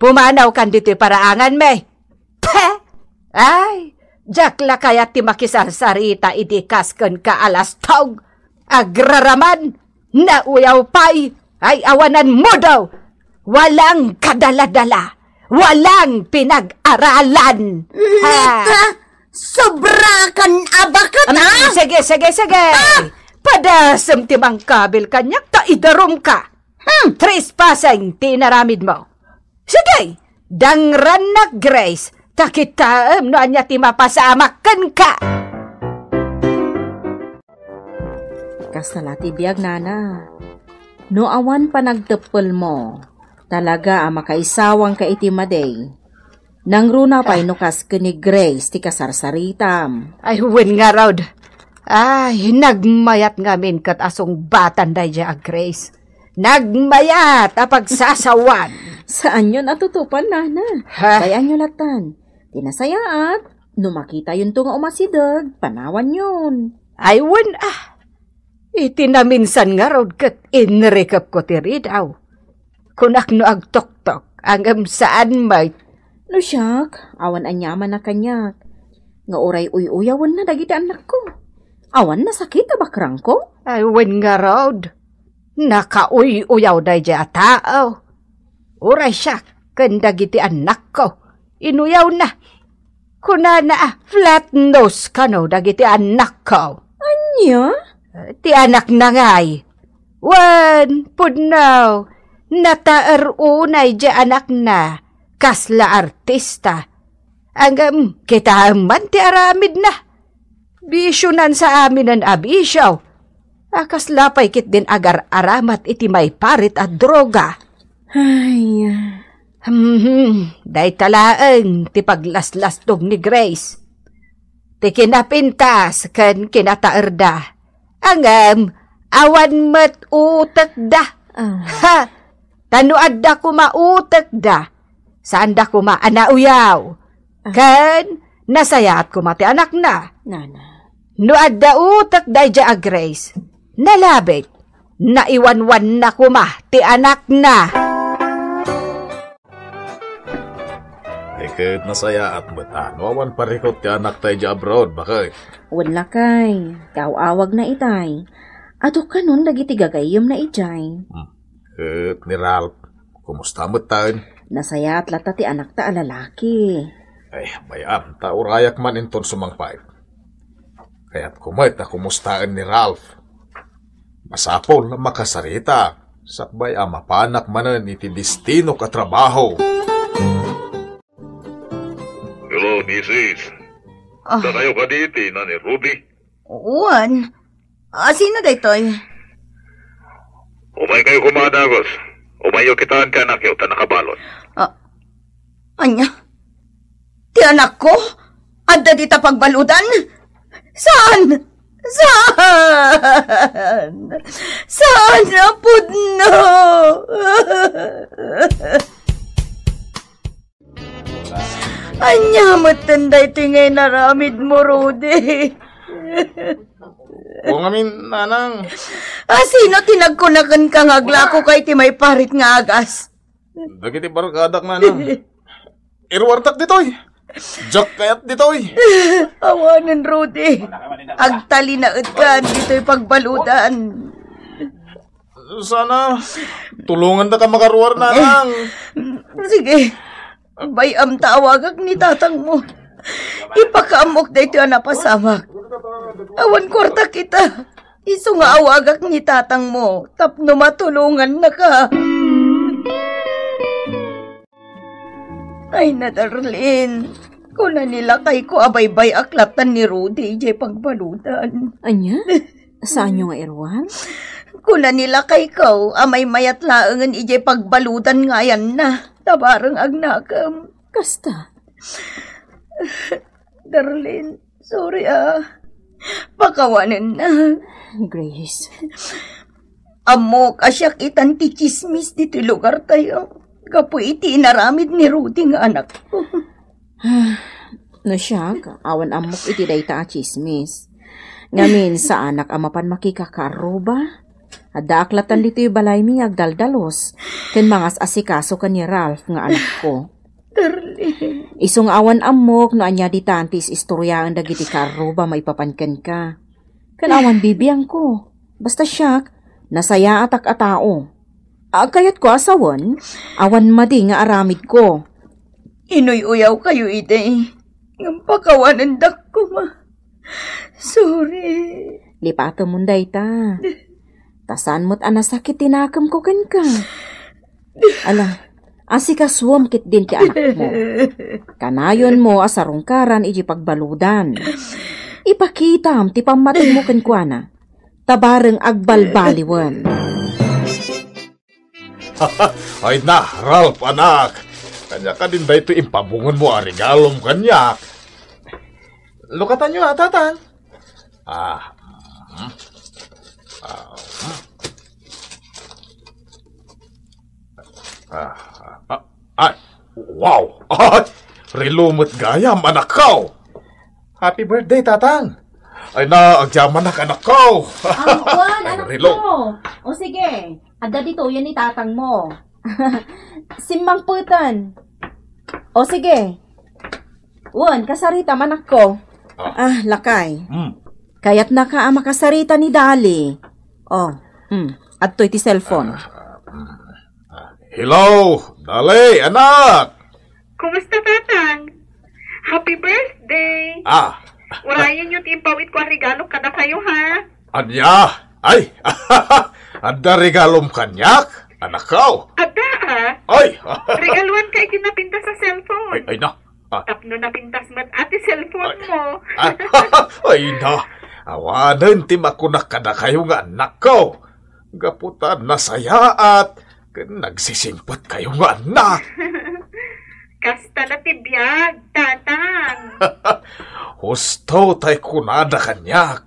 pumanaw kan dito paraangan me. Peh! Ay, jakla kaya ti makisarsarita idikas ken kaalastog. Agraraman, nauyaw pay, ay awanan mo daw. Walang kadaladala, walang pinag-aralan. Lita, sobra kan abakat, ha? Sige. Padasam ti mangkabil kanyak, ta idarom ka. Trespassing tinaramid mo. Sige, dangran na Grace, takitaam no anya ti mapasamakan ka. Kastala ti biyag nana. No awan pa nagtepel mo, talaga makaisawang ka iti maday. Nang runa pa'y nukas ka ni Grace ti kasarsaritam. Ay, huwin nga raw. Ay, nagmayat ngamin kat asong batan day dya Grace. Nagmayat apagsasawan. Saan yun atutupan, nana? Bayan nyo latan. Tinasayaat. No makita yun to nga umasidag, panawan yun. Ay, wen itinaminsan nga raw kat inrekap ko ti ridaw. Kunak no agtok-tok, angam saan may. No siyak, awan anyaman na kanyak. Nga oray uyawan na dagiti anak ko. Awan na sakit abakrang ko. Ay, wen nga raw. Nakauyaw day dya tao. Uray siya, kandagiti anak ko. Inuyaw na. Kuna na flat nose ka no, dagiti anak ko. Anya? Ti anak na ngay. Wan, pudnaw. Nataer unay dya anak na. Kasla artista. Angam, kita man ti aramid na. Bisyonan sa amin ang abisyaw. Akas lapay kit din agar aramat iti may parit at droga. Ay, Day talaang ti paglaslastog ni Grace. Ti kinapintas kan kinataerda. Angam, awan met utek da. Ha, tanuad da kumautek da. Saan da kumaanauyaw. Kan, nasayat kumati anak na. nana. Nuad da utek da dya Grace. Nalabit, naiwanwan na kuma ti anak na. Ikat nasaya at mata. Nawawan parikot ti anak tayo dya abroad. Bakit? Wala kay, kaawag na itay. Ato ka nun dagiti gagayom na itay. Kat ni Ralph. Kumusta mo tayo? Nasaya at lata ti anak ta alalaki. Ay, bayam. Taurayak man inton sumangpay. Kaya't kumait na kumustaan ni Ralph. Masapol na makasarita. Sakbay mapanak manan iti destino katrabaho. Hello, Mrs. Tanayo ka diti na ni Ruby. Uwan. Sino da ito'y? Umay kayo kumadagos. Umayo kitaan ka anak yaw ta nakabalot. Anya? Ti anak ko? Adda di ta pagbaludan? Saan? Saan na pudno? Anya, matanday tingay naramid mo, Rudy. O ngamin, nanang. Sino tinagkunakan ka nga aglako kay ti may parit nga agas? Dagiti barkadak, nanang. Irwartak ditoy. Jack kayat ditoy. Awanan, Rudy. Agtali na ka dito'y pagbaludan. Sana, tulungan na ka makaruwar, nanang. Sige, bayam tawagag ni tatang mo. Ipakaamok na ito na pasamak. Awan korta kita. Iso nga awagak ni tatang mo. Tapno matulungan na ka. Ay na, Darlene. Kuna nila kay ko abaybay aklatan ni Rudy jay pagbaludan. Anya? Saan nyo nga, Erwan? Kuna nila kay ko amay mayat laangan ijay pagbaludan ngayan na. Tabarang agnakam. Kasta? Darlene, sorry Pakawanan na. Grace. Amok asyak itan ti chismis dito lugar tayo. Kapo iti inaramid ni Rudy nga anak ko. No siya, awan amok iti dayta a chismis. Ngamin sa anak amapan makikakaro ba? Ada aklatan dito yung balay mi agdaldalos. Ken mangas asikaso ka ni Ralph nga anak ko. Darling. Isong awan amok no anya di tantis istoryaan dagiti karo ba maipapanken ka. Ken awan bibiyang ko. Basta siya, nasaya atak a tao. Kayat ko asawan, awan madi nga aramid ko. Inuy-uyaw kayo ide. Ngampakawanan dak ko ma. Sorry. Lipato munday ta. Tasan mo't anasakit tinakam ko ken ka. Ala, asikaswam kit din ti anak mo. Kanayon mo asarungkaran iji pagbaludan. Ipakitam ti pamating mo ken kuana. Tabareng agbalbaliwan. Ay na, Ralph, anak. Kanya ka din ba ito impabungan mo ang regalom kanyak? Lukatan nyo, tatang. Ay, wow! Ay, rilumot gayam, anak ko! Happy birthday, tatang! Ay na, agyaman anak ko! Juan, anak relo. ko! O sige, ada dito yan ni tatang mo. Simbang putan. O sige. Juan, kasarita manak ko. Lakay. Kaya't naka makasarita ni Dali. Adto'y ti cellphone. Hello, Dali, anak! Kumusta, tatang? Happy birthday! Urayan yung timpawit ko ang regalo kada kayo, ha? Anya? Ay! Ada regalom kanyak? Anak ko? Ada, Ay! regaluan kay kinapinta sa cellphone. Ay na! Tapno napintas mat ati cellphone mo. Ay na! Awanan ti makunak kada kayo nga anak ko. Gaputan na saya at nagsisimpot kayo nga anak. Kasta na tibiyag, tatang. Husto tay kunada kanyak.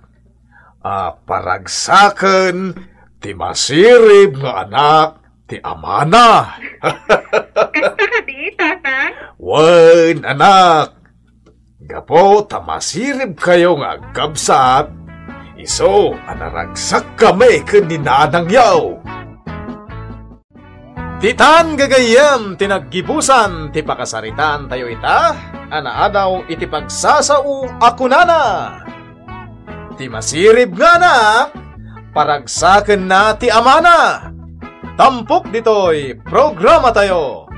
Paragsaken ti masirib nga anak ti amana. Kasta ka di, tatang? Wen, anak. Gapo tamasirib kayo nga agkabsat. Iso, anaragsak kami kaninanang yaw. Titan gagayam tinaggibusan ti pakasaritan tayo ita, anaadaw iti pagsasao ako nana. Ti masirib nga na, paragsaken na ti amana. Tampok ditoy programa tayo.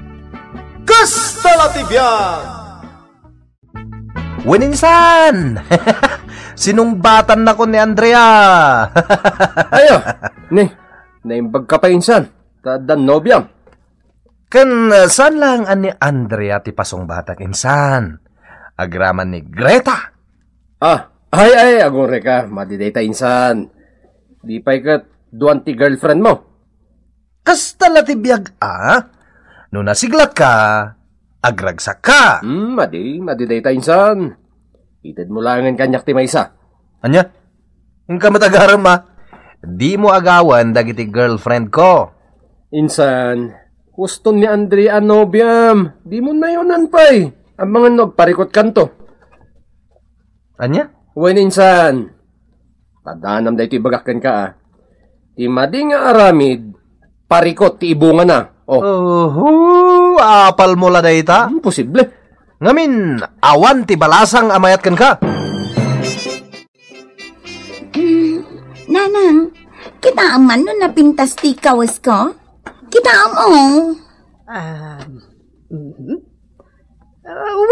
Kasta latibyan! Wininsan! Sinumbatan na ko ni Andrea. Ayo, naimbag ka pa insan. Tadan nobyam. Kan saan lang ani Andrea ti pasong batak insan? Agraman ni Greta. Ay, agore ka. Madidata insan. Di pa'y kat duwan ti girlfriend mo. Kasta latibiyag no nasiglat ka, agragsak ka. Madidata insan. Itad mo lang ang kanyak ti maysa. Anya? Yung kamatagaran di mo agawan dagiti girlfriend ko. Insan, gusto ni Andrea nobyam. Di mo na yunan pa'y. Ang mga nagparikot kanto. Anya? Wen insan, Tadanam da ito'y bagakan ka ah. Ti madi nga aramid, parikot ti ibunga na. Apal mo la dayta. Posible. Ngamin, awan ti balasang amayat kan ka. Nanang, kita man no napintas ti kawas ko? Kita mo.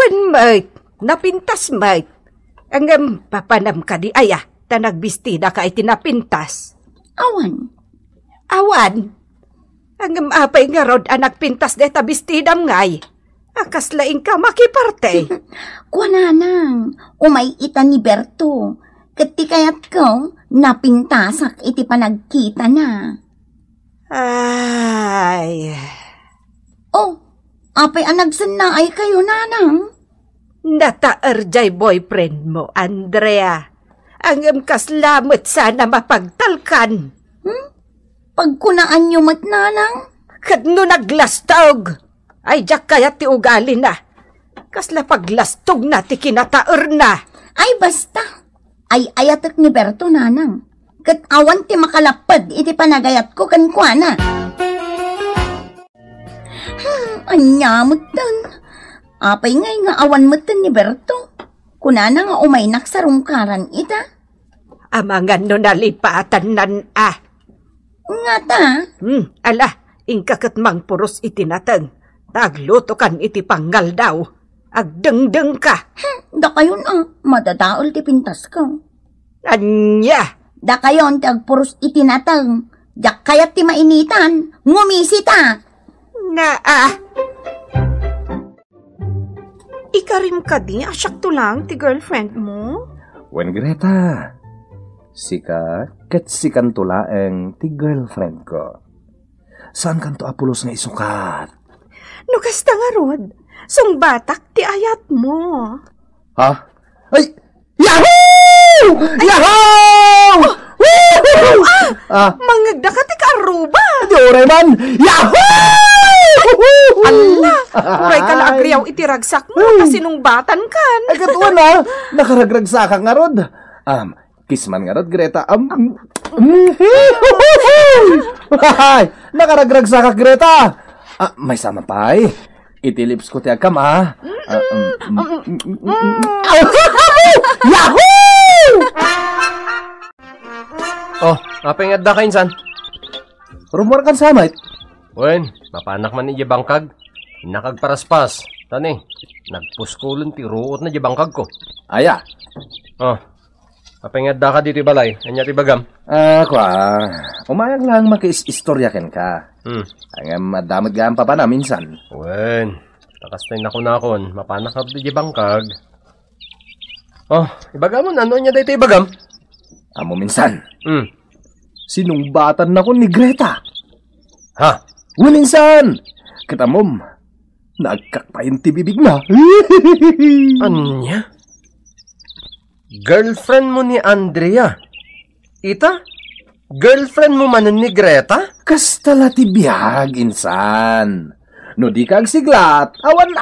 When mate, napintas mate. Ang papanam ka di aya, ta nagbistida ka iti napintas. Awan. Ang apay nga rod anak pintas de tabistidam ngay. Akas laing ka makiparte. Kuananang, umay ita ni Berto. Kati kayat ko, napintasak iti panagkita na. Ay. Oh, apay anagsan na ay kayo, nanang. Nataer jay boyfriend mo, Andrea. Ang kaslamot sana mapagtalkan. Pagkunaan nyo mat, nanang? Kadno naglastog. Ay, jak kaya ti ugali na. Kasla paglastog na ti kinataer na. Ay, basta. Ay, ayatek ni Berto, nanang. Kat awan ti makalapad iti panagayat ko kan kuana. Anyamot dan. Apay ngay nga awan matan ni Berto. Kunana nga umaynak sa rungkaran ita. Amangan no nalipatan nan ah. Nga ta? Ala, ingkakat mang puros itinatang. Tagluto kan iti panggal daw. Agdengdeng ka. Da kayo na, madadaol ti pintas ko. Anya? Da kayo ang tagpuros itinatang. Jak kayat ti mainitan, ngumisita. Ikarim ka di, asyak to lang ti girlfriend mo? Wen Greta, sika ket sikan tulaeng ti girlfriend ko. Saan kanto apulos nga isukat? No kasta nga rod, sung batak ti ayat mo. Ha? Ay! Yahoo! Yahoo! Mangagda ka ti karuba. Di oray man! Yahoo! Ala! Uray ka na agriyaw itiragsak mo kasi nung batan kan. Ay katuwa na! Nakaragragsak nga rod. Kisman nga rod, Greta. Nakaragragsak ka, Greta. May sama pa eh. Itilips ko ti agkam Yahoo! Oh, apay nga da ka insan. Rumor kan samay. Wen, mapanak man ni bangkag. Nakagparaspas. Tani, nagpuskulon ti ruot na bangkag ko. Aya. Oh, apay nga da ka dito balay. Anya ti bagam. Umayag lang makis-istoryaken ka. Ang madamag gaan pa na minsan. Wen, takas na nakon. Mapanak ka di bangkag. Oh, ibagamon, ano niya dito ibagam? Amo minsan. Sinungbatan na ko ni Greta. Ha? Minsan. Katamom, nagkakpain ti bibig na. Anya? Girlfriend mo ni Andrea? Ita? Girlfriend mo man ni Greta? Kastala ti biyag, insan. No di kag siglat, awan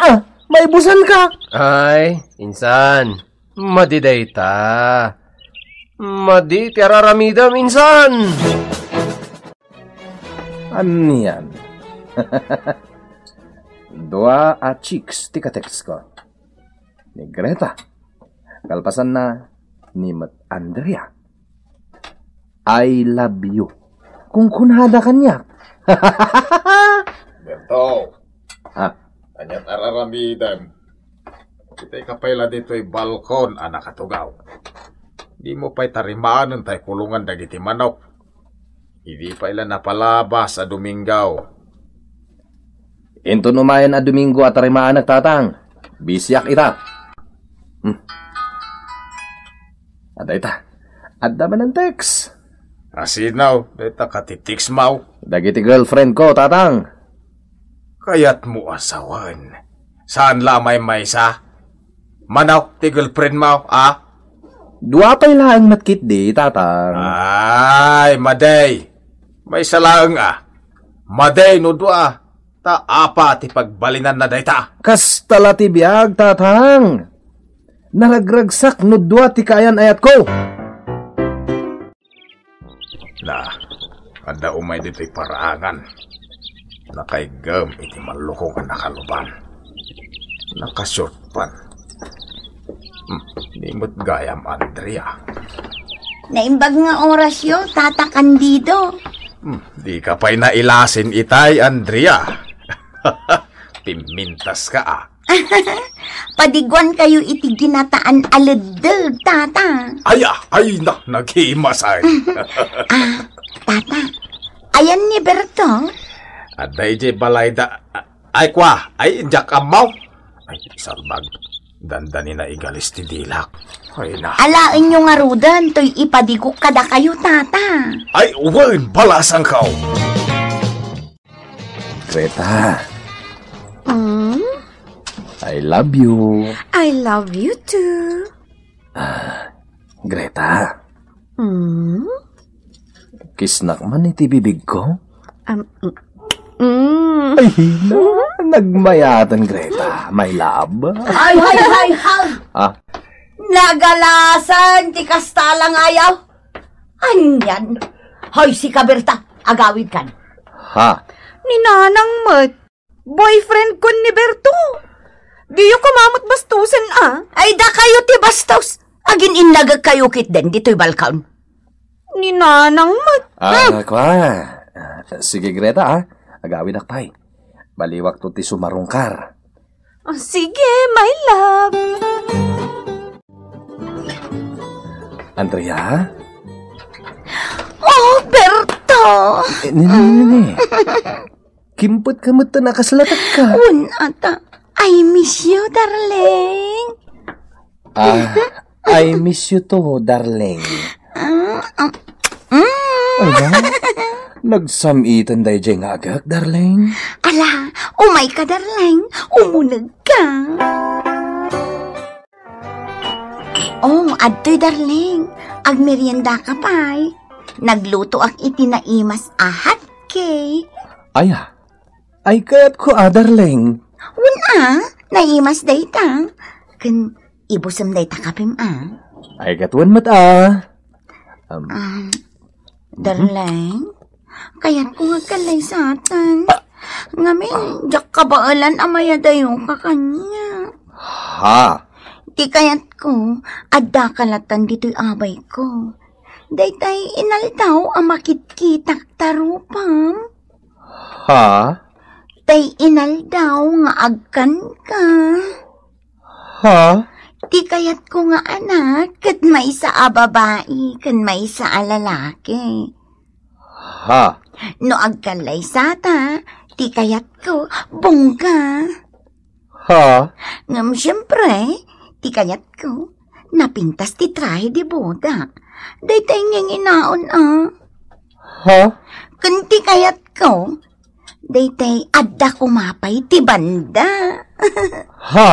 may busan ka. Ay, insan. Madiday ta. Madi, tiyararamidam, insan. Ano yan? Dua chicks tika-text ko. Ni Greta. Kalpasan na ni Andrea. I love you. Kung kunhada kanya. Berto. Kanyat araramidam. Kita'y kapayla dito'y balkon, anak katugaw. Di mo pa'y tarimaan ng tayo kulungan dagiti manok. Hindi pa ilan napalabas sa Domingaw. Ento numayan a Domingo at tarimaan nagtatang. Bisyak ita. Ada ita. Adda man ang text. Asinaw, beta katitiks mau. Dagiti girlfriend ko, tatang. Kayat mo asawan. Saan lamay may sa? Manaw, ti girlfriend mau, Dua pa'y laang matkit di, tatang. Ay, maday. May salaang Maday no dua. Ta apa ti pagbalinan na dayta. Kastala ti biyag, tatang. Naragragsak no dua ti kayan ayat ko. Na, ada umay dito'y paraangan. Nakaigam iti malukong ang nakaluban. Nakashort pan. Nimot gayam, Andrea. Naimbag nga orasyon, Tata Candido. Di ka pa'y nailasin itay, Andrea. Pimintas ka Padigwan kayo iti ginataan aledel, Tata. Ay na, naghimasay. Tata, ayan ni Berto. Aday je balayda. Ay kwa, ay jak amaw. Ay, salbag. Dandani na igalis ti dilak. Ay na. Alain nyo nga rudan, to'y ipadigok kada kayo, Tata. Ay, uwan, balasang kao. Greta. I love you. I love you too. Greta. Kisnak man iti bibig ko. Ay, nagmayatan, Greta. My love. Ay. Nagalasan, ti kastalang ayaw. Anyan. Hoy, si Kaberta, agawid kan. Ha? Ni Nanang Mat, boyfriend ko ni Berto. Di yung kumamot bastusan Ay da kayo ti bastos. Agin inagag kayo kit den, dito'y balkaon. Ni Nanang Mat. Kwa. Sige, Greta, agawid akpay. Baliwak to ti sumarungkar. Sige, my love. Andrea? Oh, Berto! Nini. Kimpot ka mo ito, nakasalatak ka. Ata, I miss you, darling. I miss you too, darling. Ay ba? Nagsamitan dahi dyan nga agak, darling. Ala, umay ka, darling. Umunag ka. Oh, adto'y, darling. Agmerienda ka pa'y. Nagluto ang itinaimas ahat kay. Ay kayat ko, darling. Naimas day ta. Kan ibusam day ta kapim, Ay katuan mat, darling, kaya't ko nga kalay sa atan. Ngamin, jak kabaalan amaya dayo ka kanya. Ha? Di kaya't ko, adda kalatan dito'y abay ko. Daytay inaldaw ang makitkitak tarupam. Ha? Tay inaldaw nga agkan ka. Ha? Di kaya't ko nga anak, kat may isa a babae, kat may isa a lalaki. Ha? No agkalay sata, di kaya't ko bongga. Ha? Ngam siyempre, di kaya't ko napintas ti trahe di boda. Daytay nging inaon Ha? Kunti kaya't ko, daytay adda kumapay ti banda. Ha?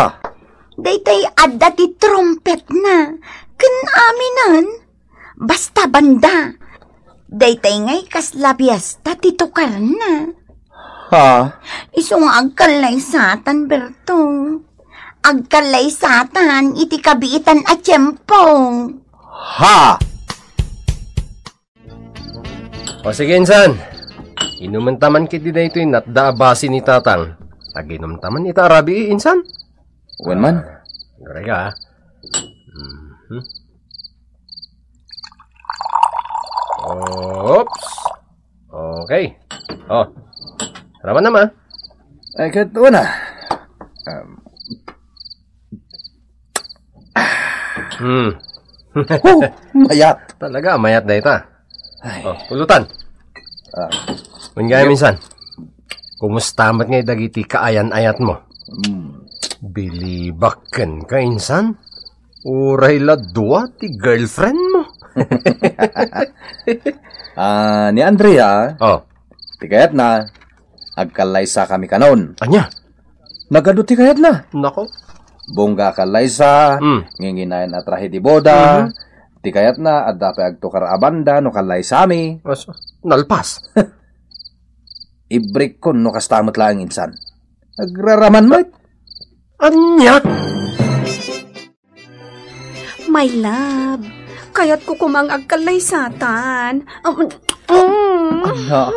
Daytay adda ti trumpet na, kun aminan, basta banda. Daytay ngay kaslabiasta ti tukar na. Ha? Isong agkalay satan, Berto. Agkalay satan, iti kabiitan at tiyempong. Ha? O sige, insan. Inuman taman kiti na ito'y natda basi ni tatang. Aginom taman ita arabi, insan. Wen man? Gari ka, Oops. Okay. Raman naman. Ay katuan mayat. Talaga, mayat na ita. Pulutan. Mangga minsan. Kumusta mat ngay dagiti kaayan-ayat mo? Bilibaken ka, insan? Uray la dua ti girlfriend mo. Ni Andrea. Ti kayat na. Agkalaysa kami kanon. Anya? Nagado ti kayat na. Nako. Bongga kalaysa. Nginginayan at rahi di boda. Ti kayat na. Adape agtukar abanda no kalaysa mi. Nalpas. Ibrik kon no kastamot lang insan. Agraraman mo. Anya? My love, kaya't ko kumang agkalay satan. Anya,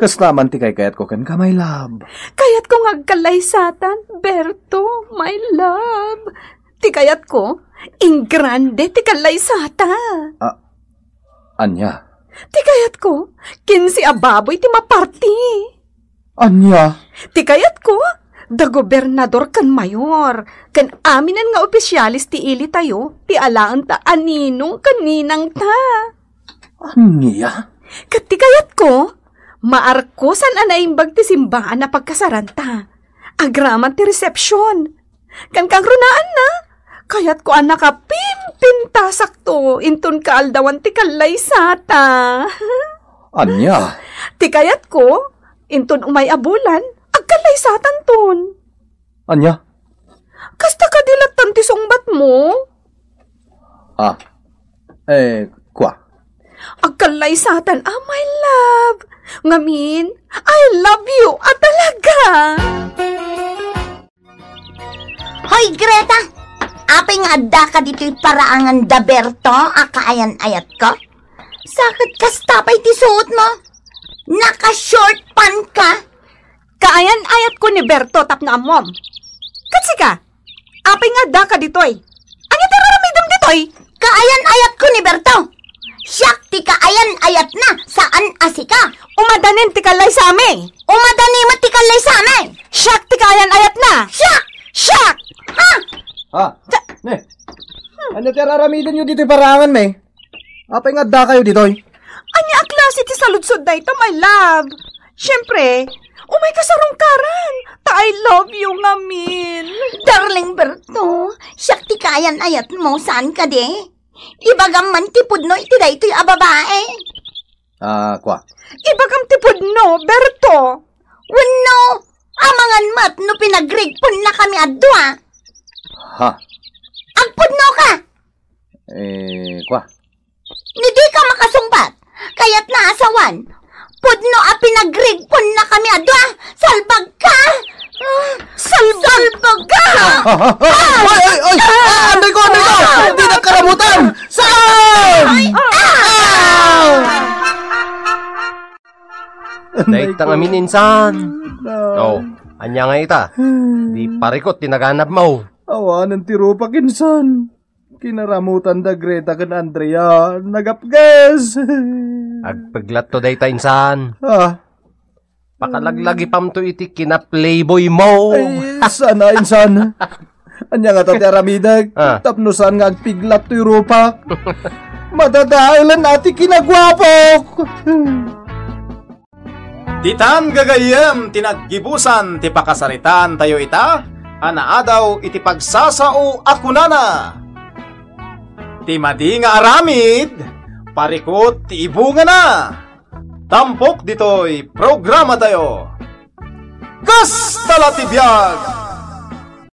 kaslaman ti kayat ko kan ka, my love. Kayat ko ngagkalaysatan, Berto, my love. Ti kayat ko, ingrande ti kalaysata. Anya? Ti kayat ko, 15 ababoy ti maparti. Anya? Ti kayat ko, da gobernador kan mayor, kan aminan nga opisyalis ti ili tayo, ti alaan ta aninong kaninang ta. Anya? Kat ti kayat ko, maarkosan anaimbag ti simbaan na pagkasaranta. Agraman ti resepsyon. Kan kang runaan na, kayat ko anak ka pimpintasak to, inton kaaldawan ti kalaysata. Anya? Ti kayat ko, inton umay abulan, agkalaysatan ton. Anya? Kasta kadilatan ti sungbat mo? Kwa? Agkalaysatan, my love. Ngamin, I love you, talaga. Hoy, Greta! Apay nga adda ka dito'y paraangan da Berto, akaayan-ayat ko? Sakit kastapay ti suot mo? Naka-short pan ka? Kaayan-ayat ko ni Berto tap na amom. Katsi ka, apay nga adda ka dito'y. Ano tiraramidam dito'y? Kaayan-ayat ko ni Berto. Siyak ti kaayan-ayat na, saan asika? Umadanin ti kalay sa amin. Umadani mo ti kalay sa amin. Siyak ti kaayan-ayat na. Siyak! Siyak! Ha? Ne? Ano tiraramidin nyo dito'y parangan, me? Apay nga da kayo dito'y? Anya aklase ti saludsod na ito, my love. Siyempre, umay kasarong karan. I love you, ngamin. Darling Berto, siyak ti kaayan-ayat mo, saan ka de? Ibagam man tipod no, iti da ito'y ababae. Kwa? Ibagam tipod no, Berto. Wano, amangan mat no pinagrigpon na kami adwa. Ha? Agpudno ka! Kwa? Hindi ka makasumbat, kaya't naasawan. Pudno a pinagrigpon na kami adwa. Salbag ka! Salbag ka! Ay! Anday ko! Hindi na karamutan! Saan? Dahil tang amin insan. Anya nga ita. Di parikot tinaganap mo. Awanan ti rupa kinsan. Kinaramutan da Greta kan Andrea. Nagapges. Agpaglat to day ta insan. Pakalaglagi pam to iti kina playboy mo. Ay, sana insan. Anya nga tatiyaramidag. Tapnusan nga agpiglat to rupa. Madadailan nati kinagwapok. Titan gagayem tinaggibusan ti pakasaritan tayo ita. Anaadaw iti pagsasao akunana. Ti madi nga aramid, parikot ti ibunga na. Tampok ditoy programa tayo. Gas tala ti biag!